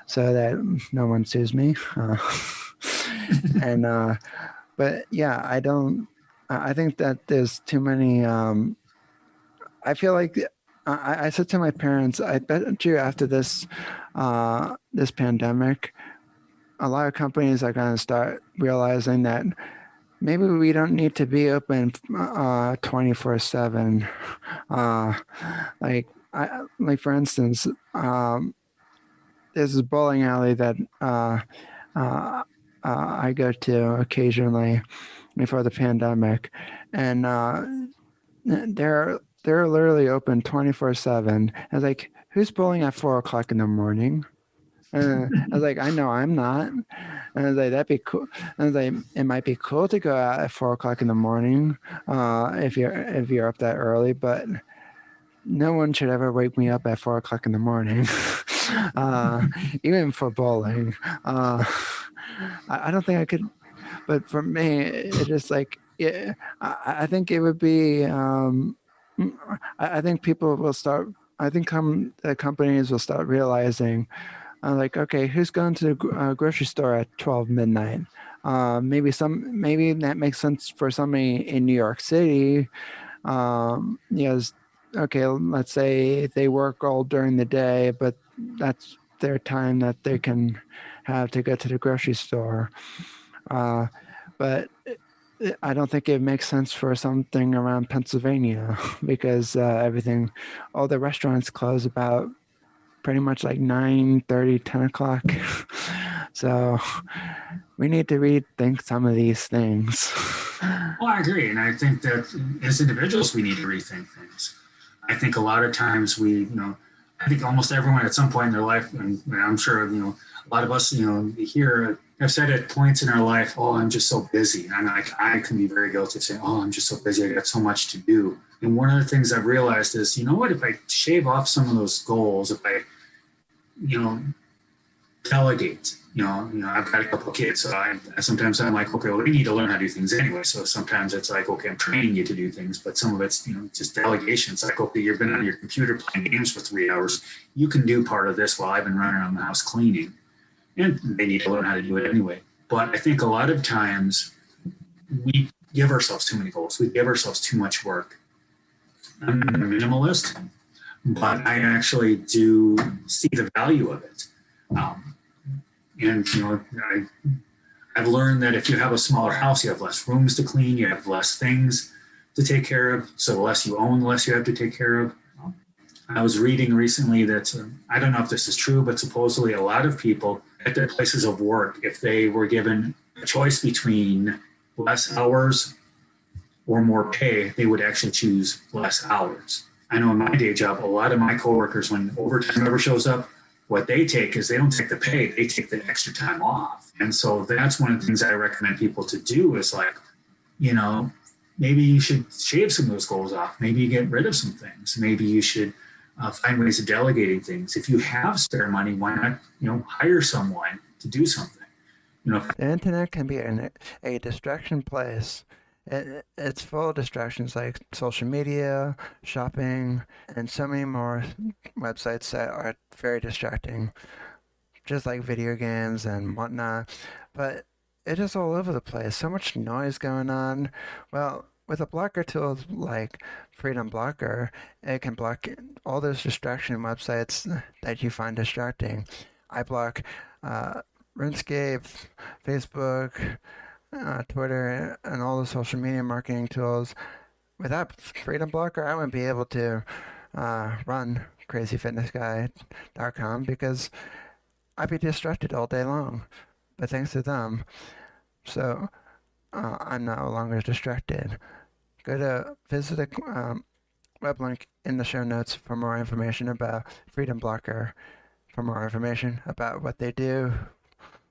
so that no one sues me. And but yeah, I think that there's too many. I feel like I said to my parents, I bet you after this this pandemic, a lot of companies are going to start realizing that maybe we don't need to be open 24/7. Like for instance, there's this bowling alley that I go to occasionally before the pandemic, and they're literally open 24/7. I was like, who's bowling at 4:00 in the morning? I was like, I know I'm not. And I was like, that'd be cool. I was like, it might be cool to go out at 4:00 in the morning if you're up that early, but no one should ever wake me up at 4:00 in the morning, even for bowling. I don't think I could, but for me, it just like, I think it would be, I think people will start. I think companies will start realizing, like, okay, who's going to the grocery store at 12 midnight? Maybe that makes sense for somebody in New York City. Okay, let's say they work all during the day, but that's their time that they can have to go to the grocery store. But I don't think it makes sense for something around Pennsylvania because all the restaurants close about pretty much like 9:30, 10 o'clock. So we need to rethink some of these things. Well, I agree. And I think that as individuals, we need to rethink things. I think a lot of times I think almost everyone at some point in their life, and I'm sure, a lot of us, here have said at points in our life, oh, I'm just so busy. And I can be very guilty of saying, oh, I'm just so busy. I got so much to do. And one of the things I've realized is, if I shave off some of those goals, if I, delegate, I've got a couple of kids. So sometimes I'm like, okay, well, they need to learn how to do things anyway. So sometimes it's like, okay, I'm training you to do things, but some of it's, just delegation. It's like, okay, you've been on your computer playing games for 3 hours. You can do part of this while I've been running around the house cleaning. And they need to learn how to do it anyway. But I think a lot of times we give ourselves too many goals. We give ourselves too much work. I'm not a minimalist, but I actually do see the value of it. I've learned that if you have a smaller house, you have less rooms to clean, you have less things to take care of. So the less you own, the less you have to take care of. I was reading recently that, I don't know if this is true, but supposedly a lot of people at their places of work, if they were given a choice between less hours or more pay, they would actually choose less hours. I know in my day job, a lot of my coworkers, when overtime ever shows up, what they take is they don't take the pay, they take the extra time off. And so that's one of the things I recommend people to do is like, maybe you should shave some of those goals off. Maybe you get rid of some things. Maybe you should find ways of delegating things. If you have spare money, why not, hire someone to do something? The internet can be a distraction place. It's full of distractions like social media, shopping, and so many more websites that are very distracting, just like video games and whatnot. But it is all over the place. So much noise going on. Well, with a blocker tool like Freedom Blocker, it can block all those distraction websites that you find distracting. I block RuneScape, Facebook, Twitter, and all the social media marketing tools. Without Freedom Blocker, I wouldn't be able to run CrazyFitnessGuy.com because I'd be distracted all day long. But thanks to them, so I'm no longer distracted. Visit the web link in the show notes for more information about Freedom Blocker, for more information about what they do,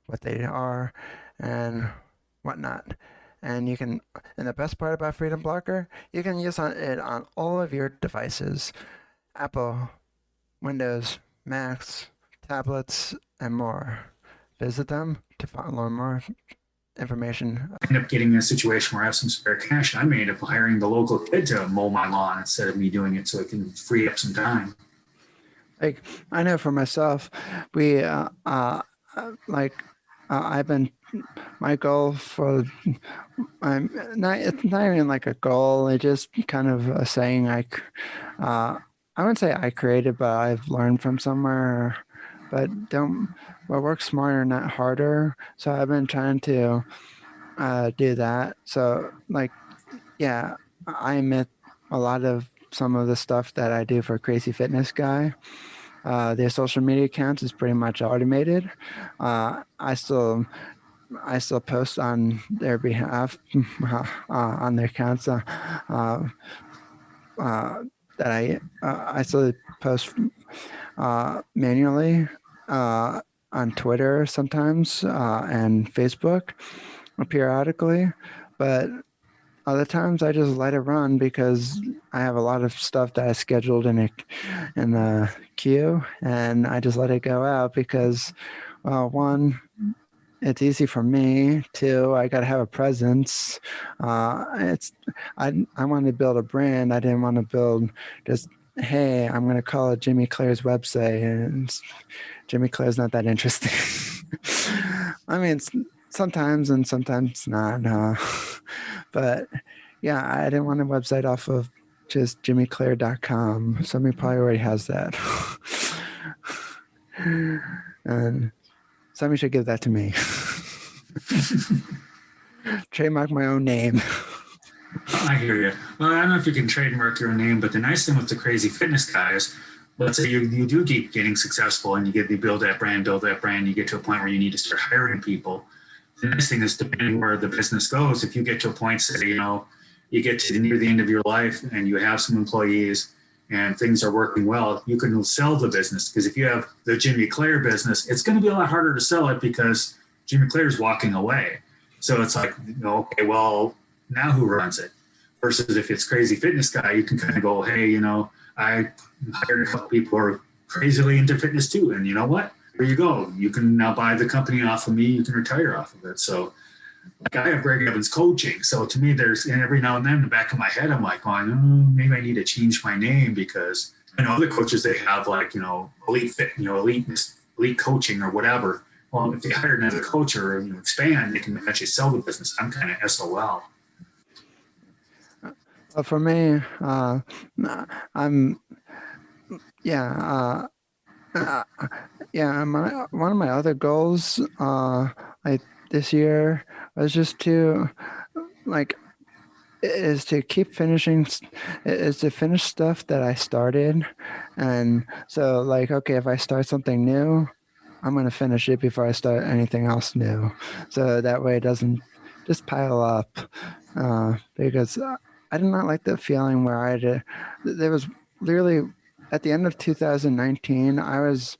what they are, and whatnot. And the best part about Freedom Blocker, you can use it on all of your devices: Apple, Windows, Macs, tablets, and more. Visit them to learn more information. I end up getting in a situation where I have some spare cash. I may end up hiring the local kid to mow my lawn instead of me doing it so it can free up some time. Like, I know for myself, I've been, my goal for, it's not even like a goal. It's just kind of a saying I wouldn't say I created, but I've learned from somewhere. But work smarter, not harder. So I've been trying to do that. So I admit a lot of some of the stuff that I do for CrazyFitnessGuy. Their social media accounts is pretty much automated. I still post on their behalf on their accounts that I still post manually on Twitter sometimes and Facebook periodically, but other times I just let it run because I have a lot of stuff that I scheduled in the queue, and I just let it go out because, one, it's easy for me too. I got to have a presence. I wanted to build a brand. I didn't want to build just, hey, I'm going to call it Jimmy Claire's website, and Jimmy Claire's not that interesting. I mean, sometimes and sometimes not. But yeah, I didn't want a website off of just jimmyclaire.com. Somebody probably already has that. And somebody should give that to me. Trademark my own name. I hear you. Well, I don't know if you can trademark your own name, but the nice thing with the CrazyFitnessGuy is, let's say you do keep getting successful and you build that brand, you get to a point where you need to start hiring people. The nice thing is, depending where the business goes, if you get to a point, say, you get to near the end of your life and you have some employees and things are working well, you can sell the business. Because if you have the Jimmy Claire business, it's going to be a lot harder to sell it because Jimmy Claire's walking away. So it's like, okay, well, now who runs it? Versus if it's CrazyFitnessGuy, you can kind of go, hey, I hired a couple people who are crazily into fitness too. And you know what? Here you go. You can now buy the company off of me. You can retire off of it. So like, I have Greg Evans coaching. So to me, and every now and then in the back of my head, I'm like, maybe I need to change my name, because I know other coaches, they have like, elite fit, elite coaching or whatever. Well, if they hire another coach or expand, they can actually sell the business. I'm kind of SOL. For me, one of my other goals, like this year, was just to finish stuff that I started. And so okay, if I start something new, I'm going to finish it before I start anything else new. So that way it doesn't just pile up, because I did not like the feeling where there was literally at the end of 2019, I was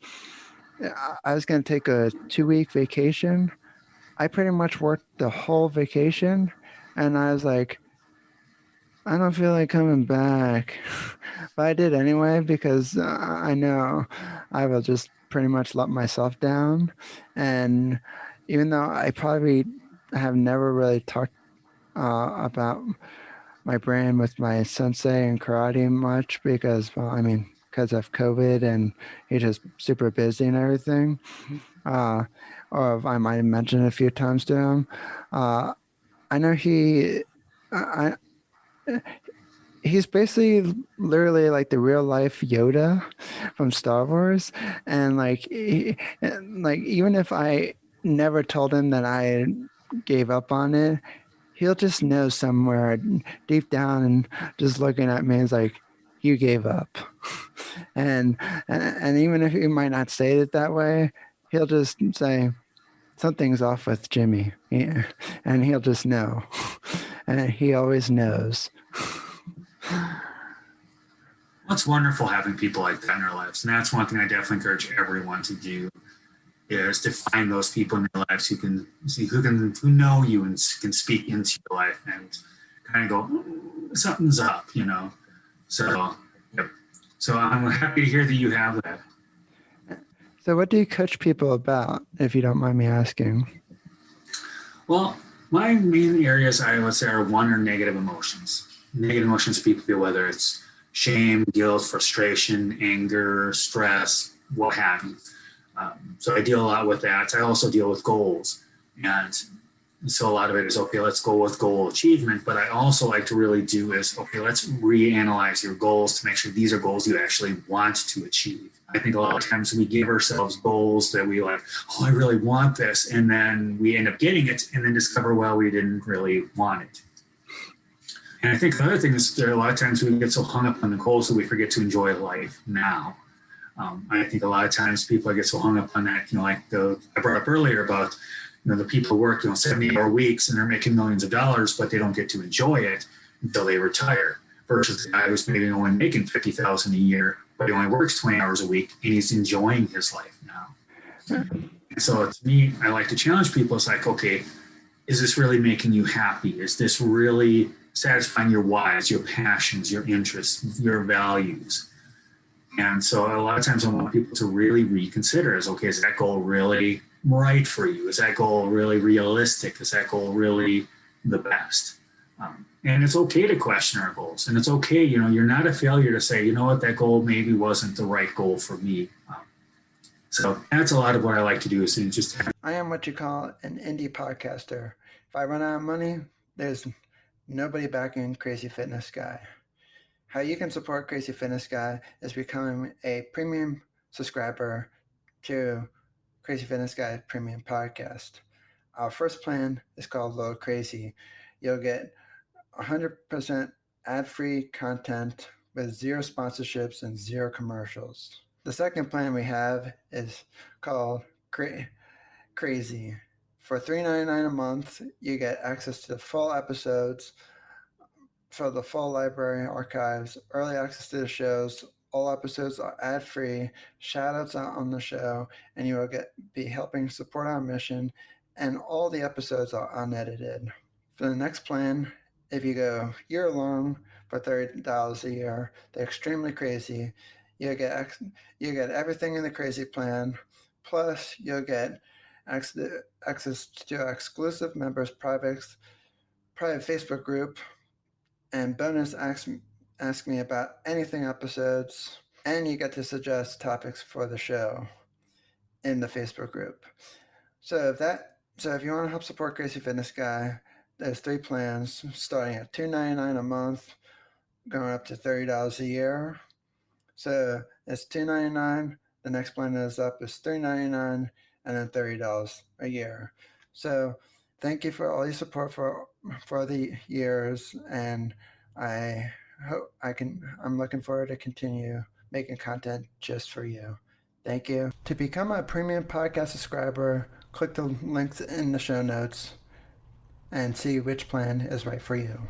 going to take a 2-week vacation. I pretty much worked the whole vacation, and I was like, I don't feel like coming back. But I did anyway, because I know I will just pretty much let myself down. And even though I probably have never really talked about my brand with my sensei in karate much, because of COVID, and he's just super busy and everything. Or if I might have mentioned it a few times to him. I know he's basically literally like the real life Yoda from Star Wars. And even if I never told him that I gave up on it, he'll just know somewhere deep down, and just looking at me is like, you gave up. And even if he might not say it that way, he'll just say, something's off with Jimmy. Yeah. And he'll just know. And he always knows. It's wonderful having people like that in our lives. And that's one thing I definitely encourage everyone to do, is to find those people in their lives who know you and can speak into your life and kind of go, something's up, So, yep. So I'm happy to hear that you have that. So what do you coach people about, if you don't mind me asking? Well, my main areas, I would say, are negative emotions. Negative emotions people feel, whether it's shame, guilt, frustration, anger, stress, what have you. So I deal a lot with that. I also deal with goals. And so a lot of it is, okay, let's go with goal achievement. But I also like to really do is, okay, let's reanalyze your goals to make sure these are goals you actually want to achieve. I think a lot of times we give ourselves goals that we like, I really want this. And then we end up getting it and then discover, well, we didn't really want it. And I think the other thing is, there are a lot of times we get so hung up on the goals that we forget to enjoy life now. I think a lot of times people get so hung up on that, I brought up earlier about, the people who work, 70-hour weeks and they're making millions of dollars, but they don't get to enjoy it until they retire. Versus the guy who's maybe only making $50,000 a year, but he only works 20 hours a week and he's enjoying his life now. And so to me, I like to challenge people. It's like, okay, is this really making you happy? Is this really satisfying your whys, your passions, your interests, your values? And so a lot of times I want people to really reconsider is that goal really right for you? Is that goal really realistic? Is that goal really the best? And it's okay to question our goals, and it's okay, you're not a failure to say, that goal maybe wasn't the right goal for me. So that's a lot of what I like to do, is just. I am what you call an indie podcaster. If I run out of money, there's nobody backing Crazy Fitness Guy. How you can support Crazy Fitness Guy is becoming a premium subscriber to Crazy Fitness Guy Premium Podcast. Our first plan is called Load Crazy. You'll get 100% ad-free content with zero sponsorships and zero commercials. The second plan we have is called Crazy. For $3.99 a month, you get access to the full episodes for the full library archives, early access to the shows. All episodes are ad-free, shout-outs on the show, and you will be helping support our mission, and all the episodes are unedited. For the next plan, if you go year-long for $30 a year, they're extremely crazy. You get everything in the crazy plan, plus you'll get access to exclusive members' private Facebook group, and bonus ask me about anything episodes, and you get to suggest topics for the show in the Facebook group. So if you want to help support Crazy Fitness Guy, there's 3 plans starting at $2.99 a month, going up to $30 a year. So it's $2.99. The next plan is up is $3.99, and then $30 a year. So thank you for all your support for the years, and I'm looking forward to continue making content just for you. Thank you. To become a premium podcast subscriber, click the links in the show notes and see which plan is right for you.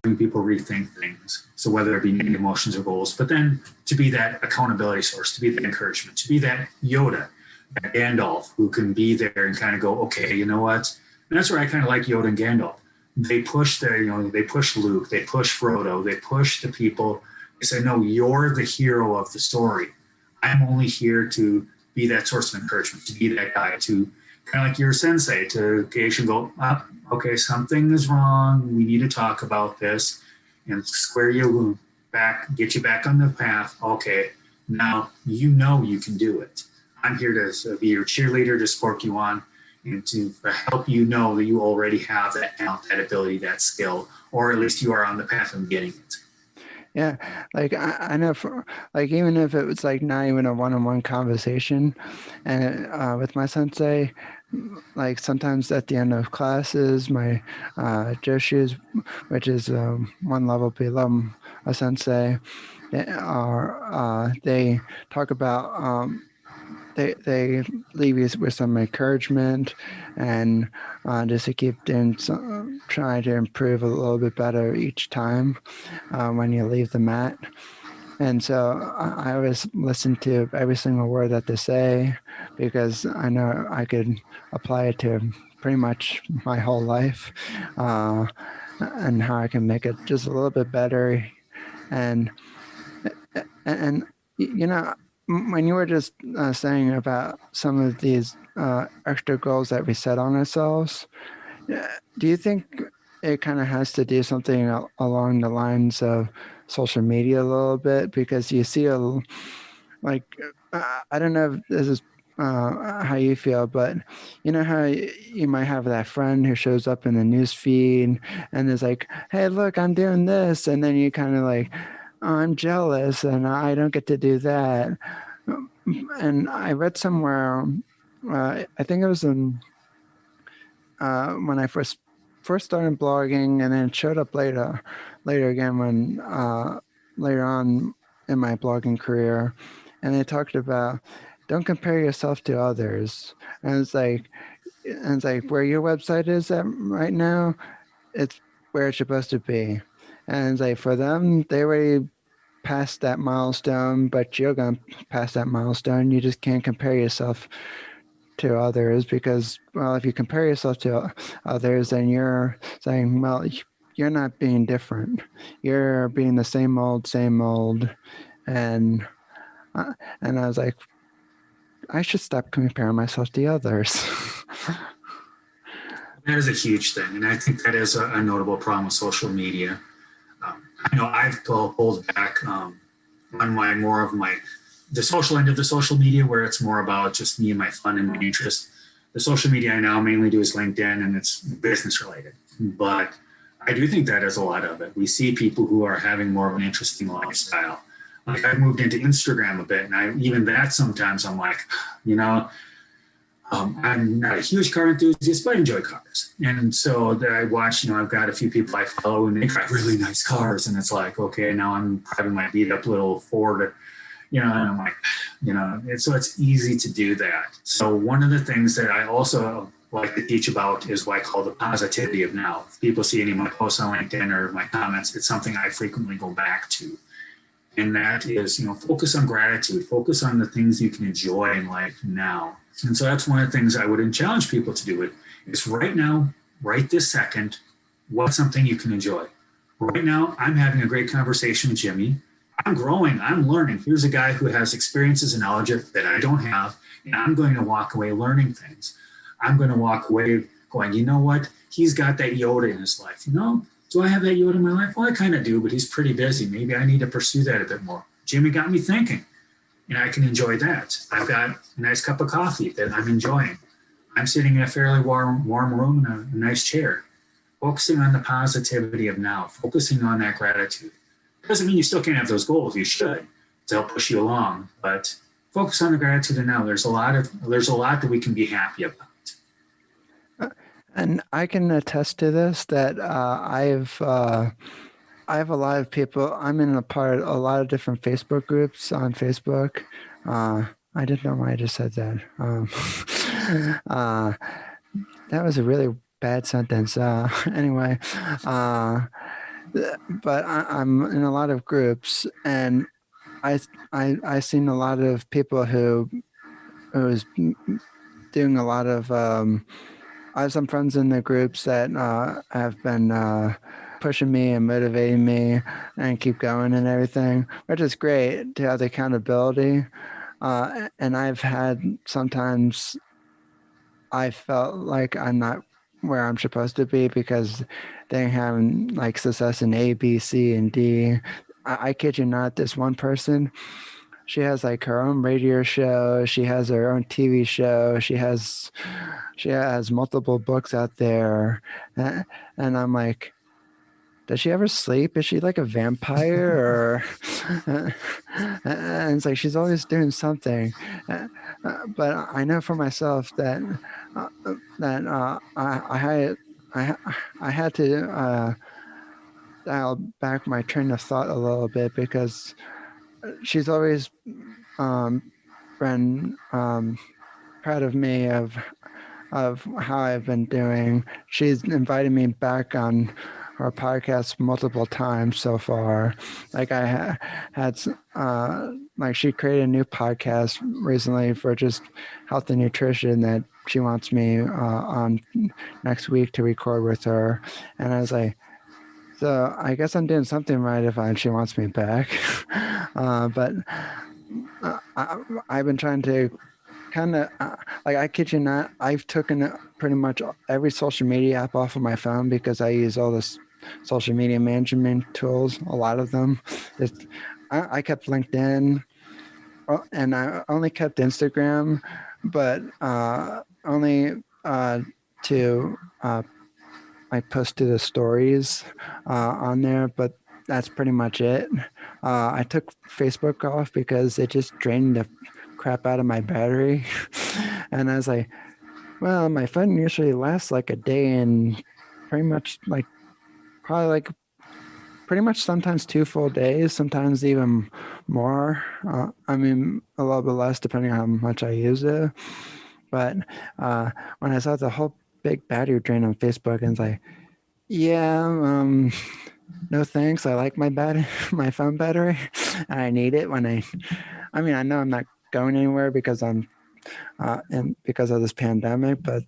People rethink things. So whether it be negative emotions or goals, but then to be that accountability source, to be the encouragement, to be that Yoda, that Gandalf, who can be there and kind of go, okay, you know what? And that's where I kind of like Yoda and Gandalf. They push they push Luke, they push Frodo, they push the people. They say, no, you're the hero of the story. I'm only here to be that source of encouragement, to be that guy, to kind of like your sensei, to occasionally go, okay, something is wrong. We need to talk about this and square you back, get you back on the path. Okay, now you can do it. I'm here to be your cheerleader, to support you on, and to help you know that you already have that talent, that ability, that skill, or at least you are on the path of getting it. Yeah, like I know, even if it was like not even a one-on-one conversation, and with my sensei, like sometimes at the end of classes, my Joshu's, which is one level below a sensei, they talk about they leave you with some encouragement, and just to keep trying to improve a little bit better each time when you leave the mat. And so I always listen to every single word that they say, because I know I could apply it to pretty much my whole life, and how I can make it just a little bit better. And when you were just saying about some of these extra goals that we set on ourselves, do you think it kind of has to do something along the lines of social media a little bit? Because you see I don't know if this is how you feel, but you know how you might have that friend who shows up in the news feed and is like, hey, look, I'm doing this. And then you kind of like, oh, I'm jealous and I don't get to do that. And I read somewhere, I think it was when I first started blogging, and then it showed up later again when later on in my blogging career, and they talked about don't compare yourself to others. And it's like where your website is at right now, it's where it's supposed to be. And it's like for them, they already passed that milestone, but you're going to pass that milestone. You just can't compare yourself to others, because, well, if you compare yourself to others, then you're saying, well, you're not being different. You're being the same old. And I was like, I should stop comparing myself to others. That is a huge thing. And I think that is a notable problem with social media. I know I've pulled back on the social end of the social media, where it's more about just me and my fun and my interest. The social media I now mainly do is LinkedIn, and it's business related. But I do think that is a lot of it. We see people who are having more of an interesting lifestyle. Like I've moved into Instagram a bit, and even that sometimes I'm like, I'm not a huge car enthusiast, but I enjoy cars. And so that I watch, I've got a few people I follow and they drive really nice cars. And it's like, okay, now I'm driving my beat up little Ford, and I'm like, so it's easy to do that. So one of the things that I also like to teach about is what I call the positivity of now. If people see any of my posts on LinkedIn or my comments, it's something I frequently go back to. And that is, focus on gratitude, focus on the things you can enjoy in life now. And so that's one of the things I would challenge people to do is right now, right this second, what's something you can enjoy? Right now, I'm having a great conversation with Jimmy. I'm growing, I'm learning. Here's a guy who has experiences and knowledge that I don't have, and I'm going to walk away learning things. I'm going to walk away going, you know what? He's got that Yoda in his life. Do I have that Yoda in my life? Well, I kind of do, but he's pretty busy. Maybe I need to pursue that a bit more. Jimmy got me thinking. And I can enjoy that. I've got a nice cup of coffee that I'm enjoying. I'm sitting in a fairly warm room in a nice chair, focusing on the positivity of now, focusing on that gratitude. Doesn't mean you still can't have those goals. You should to help push you along, but focus on the gratitude of now. There's a lot that we can be happy about. And I can attest to this that I have a lot of people. I'm in a lot of different Facebook groups on Facebook. I didn't know why I just said that. That was a really bad sentence. Anyway, but I'm in a lot of groups, and I seen a lot of people who was doing a lot of. I have some friends in the groups that have been pushing me and motivating me and keep going and everything, which is great to have the accountability. And I've had sometimes I felt like I'm not where I'm supposed to be because they having like success in A, B, C, and D. I kid you not, this one person, she has like her own radio show. She has her own TV show. She has multiple books out there. And I'm like, does she ever sleep? Is she like a vampire? And it's like she's always doing something. But I know for myself that I had to dial back my train of thought a little bit because she's always been proud of me of how I've been doing. She's invited me back on her podcast multiple times so far. Like I had like she created a new podcast recently for just health and nutrition that she wants me on next week to record with her. And I was like, so I guess I'm doing something right if she wants me back. But I've been trying to kind of like, I kid you not, I've taken pretty much every social media app off of my phone because I use all this social media management tools, a lot of them. I kept LinkedIn and I only kept Instagram, but only to I post to the stories on there, but that's pretty much it. I took Facebook off because it just drained the crap out of my battery. And I was like, well, my phone usually lasts like a day and pretty much pretty much sometimes 2 full days, sometimes even more. I mean, a little bit less depending on how much I use it. But when I saw the whole big battery drain on Facebook, and it's like, yeah, no thanks. I like my phone battery. And I need it when I know I'm not going anywhere because I'm and because of this pandemic, but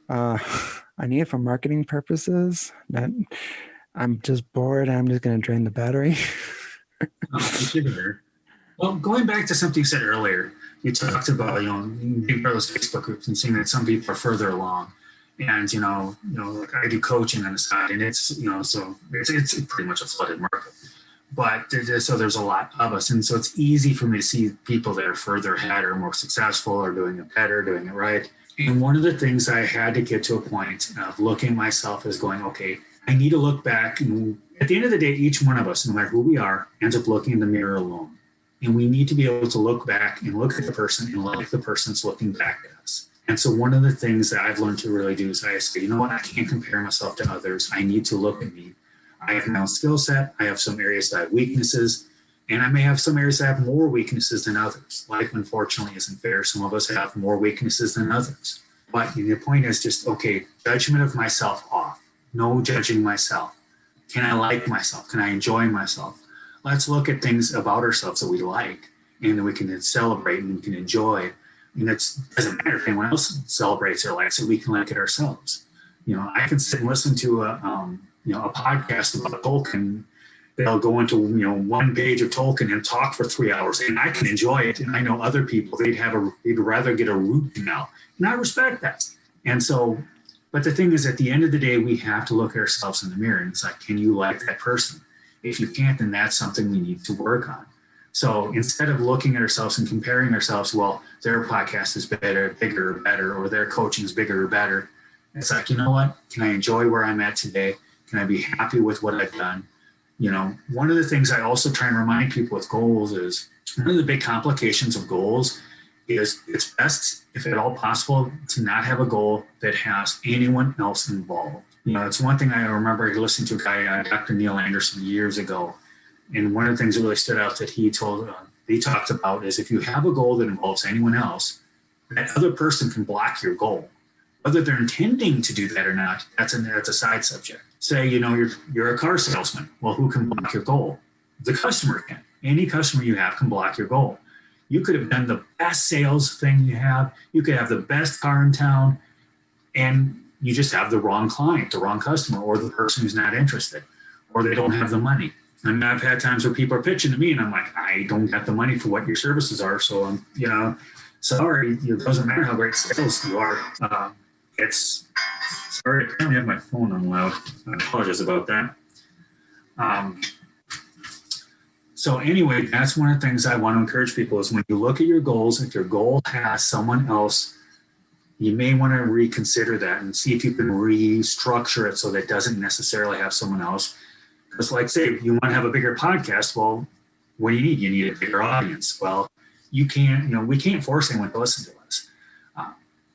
I need it for marketing purposes. I'm just bored. I'm just going to drain the battery. Well, going back to something you said earlier, you talked about, being part of those Facebook groups and seeing that some people are further along. And, like I do coaching on the side, and it's, so it's pretty much a flooded market. But so there's a lot of us. And so it's easy for me to see people that are further ahead or more successful or doing it better, doing it right. And one of the things I had to get to a point of looking at myself as going, okay, I need to look back. And at the end of the day, each one of us, no matter who we are, ends up looking in the mirror alone. And we need to be able to look back and look at the person and like the person's looking back at us. And so one of the things that I've learned to really do is I say, you know what, I can't compare myself to others. I need to look at me. I have my own skill set. I have some areas that I have weaknesses, and I may have some areas that have more weaknesses than others. Life, unfortunately, isn't fair. Some of us have more weaknesses than others. But the point is just, okay, judgment of myself off. No judging myself. Can I like myself? Can I enjoy myself? Let's look at things about ourselves that we like, and that we can celebrate and we can enjoy. And it doesn't matter if anyone else celebrates or likes it. We can like it ourselves. I can sit and listen to a podcast about Tolkien. They'll go into, one page of Tolkien and talk for 3 hours, and I can enjoy it. And I know other people, they'd rather get a root canal. And I respect that. And so, but the thing is, at the end of the day, we have to look at ourselves in the mirror, and it's like, can you like that person? If you can't, then that's something we need to work on. So instead of looking at ourselves and comparing ourselves, well, their podcast is better, bigger, or better, or their coaching is bigger or better. It's like, you know what? Can I enjoy where I'm at today? Can I be happy with what I've done? One of the things I also try and remind people with goals is one of the big complications of goals is it's best, if at all possible, to not have a goal that has anyone else involved. It's one thing I remember listening to a guy, Dr. Neil Anderson, years ago. And one of the things that really stood out that he talked about is if you have a goal that involves anyone else, that other person can block your goal. Whether they're intending to do that or not, that's a side subject. Say, you're a car salesman. Well, who can block your goal? The customer can. Any customer you have can block your goal. You could have done the best sales thing you have. You could have the best car in town, and you just have the wrong client, the wrong customer, or the person who's not interested, or they don't have the money. I mean, I've had times where people are pitching to me, and I'm like, I don't have the money for what your services are, so I'm, sorry. It doesn't matter how great sales you are. Sorry, I currently have my phone on loud. I apologize about that. So anyway, that's one of the things I want to encourage people is when you look at your goals, if your goal has someone else, you may want to reconsider that and see if you can restructure it so that it doesn't necessarily have someone else. Because like say, you want to have a bigger podcast, well, what do you need? You need a bigger audience. Well, we can't force anyone to listen to us.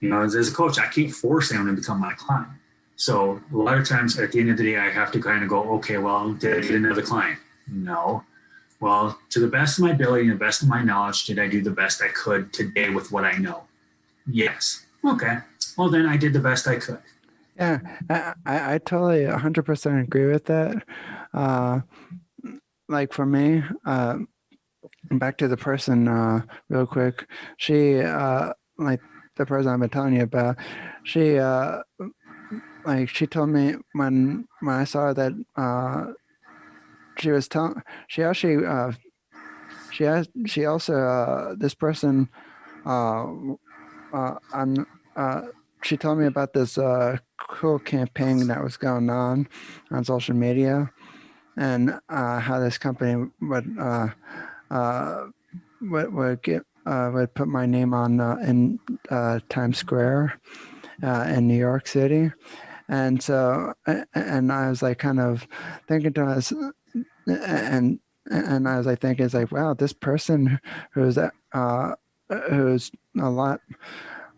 As a coach, I can't force anyone to become my client. So a lot of times at the end of the day, I have to kind of go, okay, well, did I get another client? No. Well, to the best of my ability and the best of my knowledge, did I do the best I could today with what I know? Yes. Okay. Well, then I did the best I could. Yeah, I totally 100% agree with that. Like for me, back to the person real quick. She, like the person I've been telling you about, she told me when I saw that she was telling, she also, this person, she told me about this cool campaign that was going on social media, and how this company would put my name on in Times Square in New York City. And so, and I was like kind of thinking to us, and I was like thinking, it's like, wow, this person who's a lot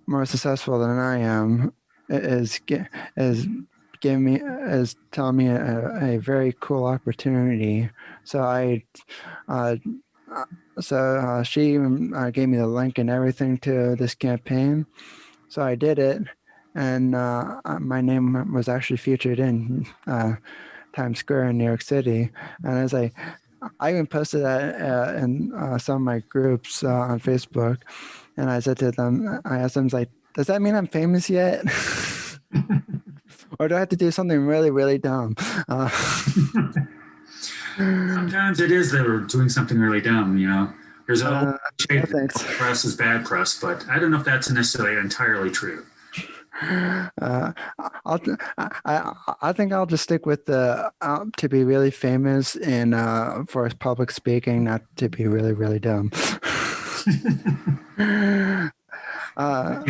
more successful than I am is telling me a very cool opportunity. So she gave me the link and everything to this campaign. So I did it, and my name was actually featured in Times Square in New York City. And as I even posted that in some of my groups on Facebook, and I said to them, I asked them, like, does that mean I'm famous yet? Or do I have to do something really, really dumb? Sometimes it is that we're doing something really dumb, There's a shape thanks. press is bad press, but I don't know if that's necessarily entirely true. I think I'll just stick with the to be really famous and for public speaking, not to be really, really dumb. You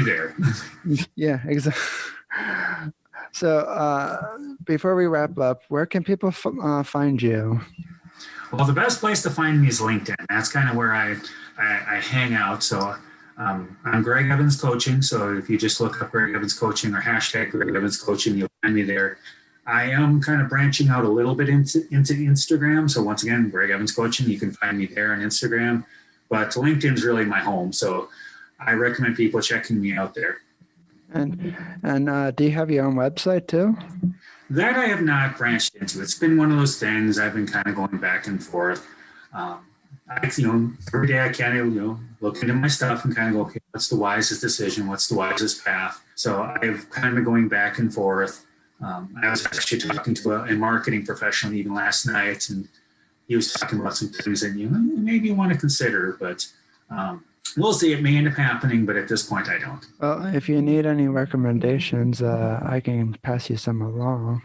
there? Yeah, exactly. So before we wrap up, where can people find you? Well, the best place to find me is LinkedIn. That's kind of where I hang out. So I'm Greg Evans Coaching. So if you just look up Greg Evans Coaching or hashtag Greg Evans Coaching, you'll find me there. I am kind of branching out a little bit into Instagram. So once again, Greg Evans Coaching, you can find me there on Instagram. But LinkedIn is really my home. So I recommend people checking me out there. And do you have your own website too? That I have not branched into. It's been one of those things I've been kind of going back and forth. Every day I can, look into my stuff and kind of go, okay, what's the wisest decision? What's the wisest path? So I've kind of been going back and forth. I was actually talking to a marketing professional even last night, and he was talking about some things that maybe you want to consider, but we'll see. It may end up happening, but at this point, I don't. Well, if you need any recommendations, I can pass you some along.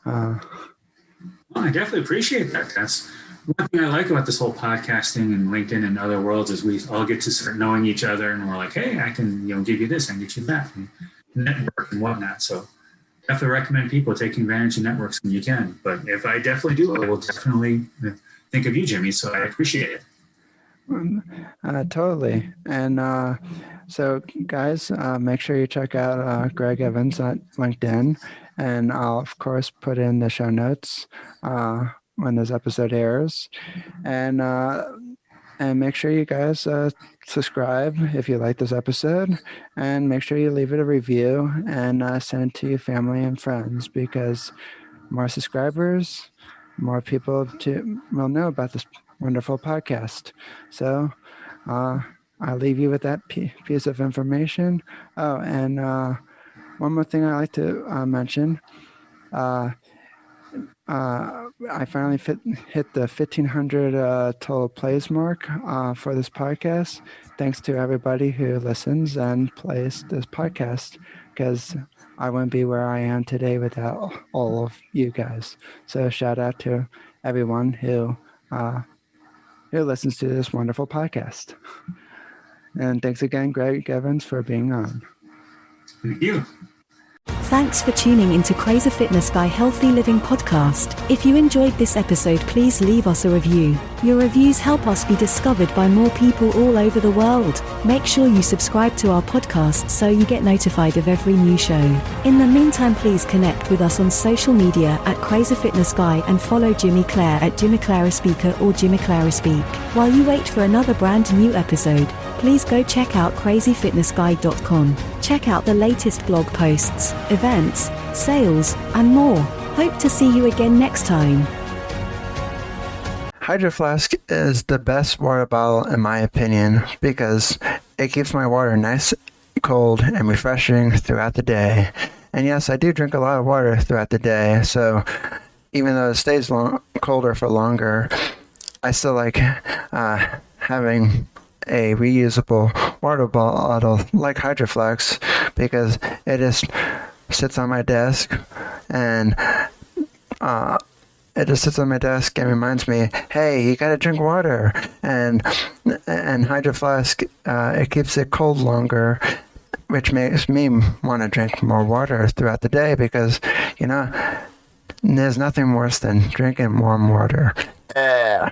Well, I definitely appreciate that. That's one thing I like about this whole podcasting and LinkedIn and other worlds is we all get to start knowing each other, and we're like, hey, I can give you this, I can get you that, and network and whatnot. So definitely recommend people taking advantage of networks when you can. But if I definitely do, I will definitely think of you, Jimmy. So I appreciate it. Totally. And so guys, make sure you check out Greg Evans on LinkedIn, and I'll of course put in the show notes when this episode airs, and make sure you guys subscribe if you like this episode, and make sure you leave it a review and send it to your family and friends, because more subscribers, more people will know about this wonderful podcast. So I'll leave you with that piece of information. Oh, and one more thing I like to mention. I finally hit the 1,500 total plays mark for this podcast. Thanks to everybody who listens and plays this podcast, because I wouldn't be where I am today without all of you guys. So shout out to everyone who listens to this wonderful podcast. And thanks again, Greg Evans, for being on. Thank you. Thanks for tuning into CrazyFitnessGuy Healthy Living Podcast. If you enjoyed this episode, please leave us a review. Your reviews help us be discovered by more people all over the world. Make sure you subscribe to our podcast so you get notified of every new show. In the meantime, please connect with us on social media at CrazyFitnessGuy and follow Jimmy Clare at Jimmy Clare Speaker or Jimmy Clare Speak. While you wait for another brand new episode, please go check out CrazyFitnessGuy.com. Check out the latest blog posts, events, sales, and more. Hope to see you again next time. Hydro Flask is the best water bottle in my opinion, because it keeps my water nice, cold, and refreshing throughout the day. And yes, I do drink a lot of water throughout the day, so even though it stays colder for longer, I still like having a reusable water bottle like Hydro Flask, because it just sits on my desk and reminds me, hey, you gotta drink water. And Hydro Flask, it keeps it cold longer, which makes me want to drink more water throughout the day, because there's nothing worse than drinking warm water. Go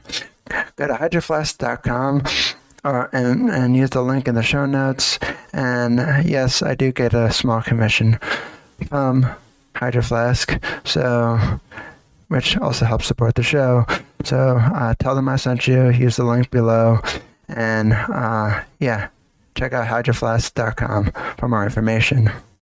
to hydroflask.com and use the link in the show notes. And yes, I do get a small commission from Hydro Flask, which also helps support the show. So tell them I sent you, use the link below, and check out hydroflask.com for more information.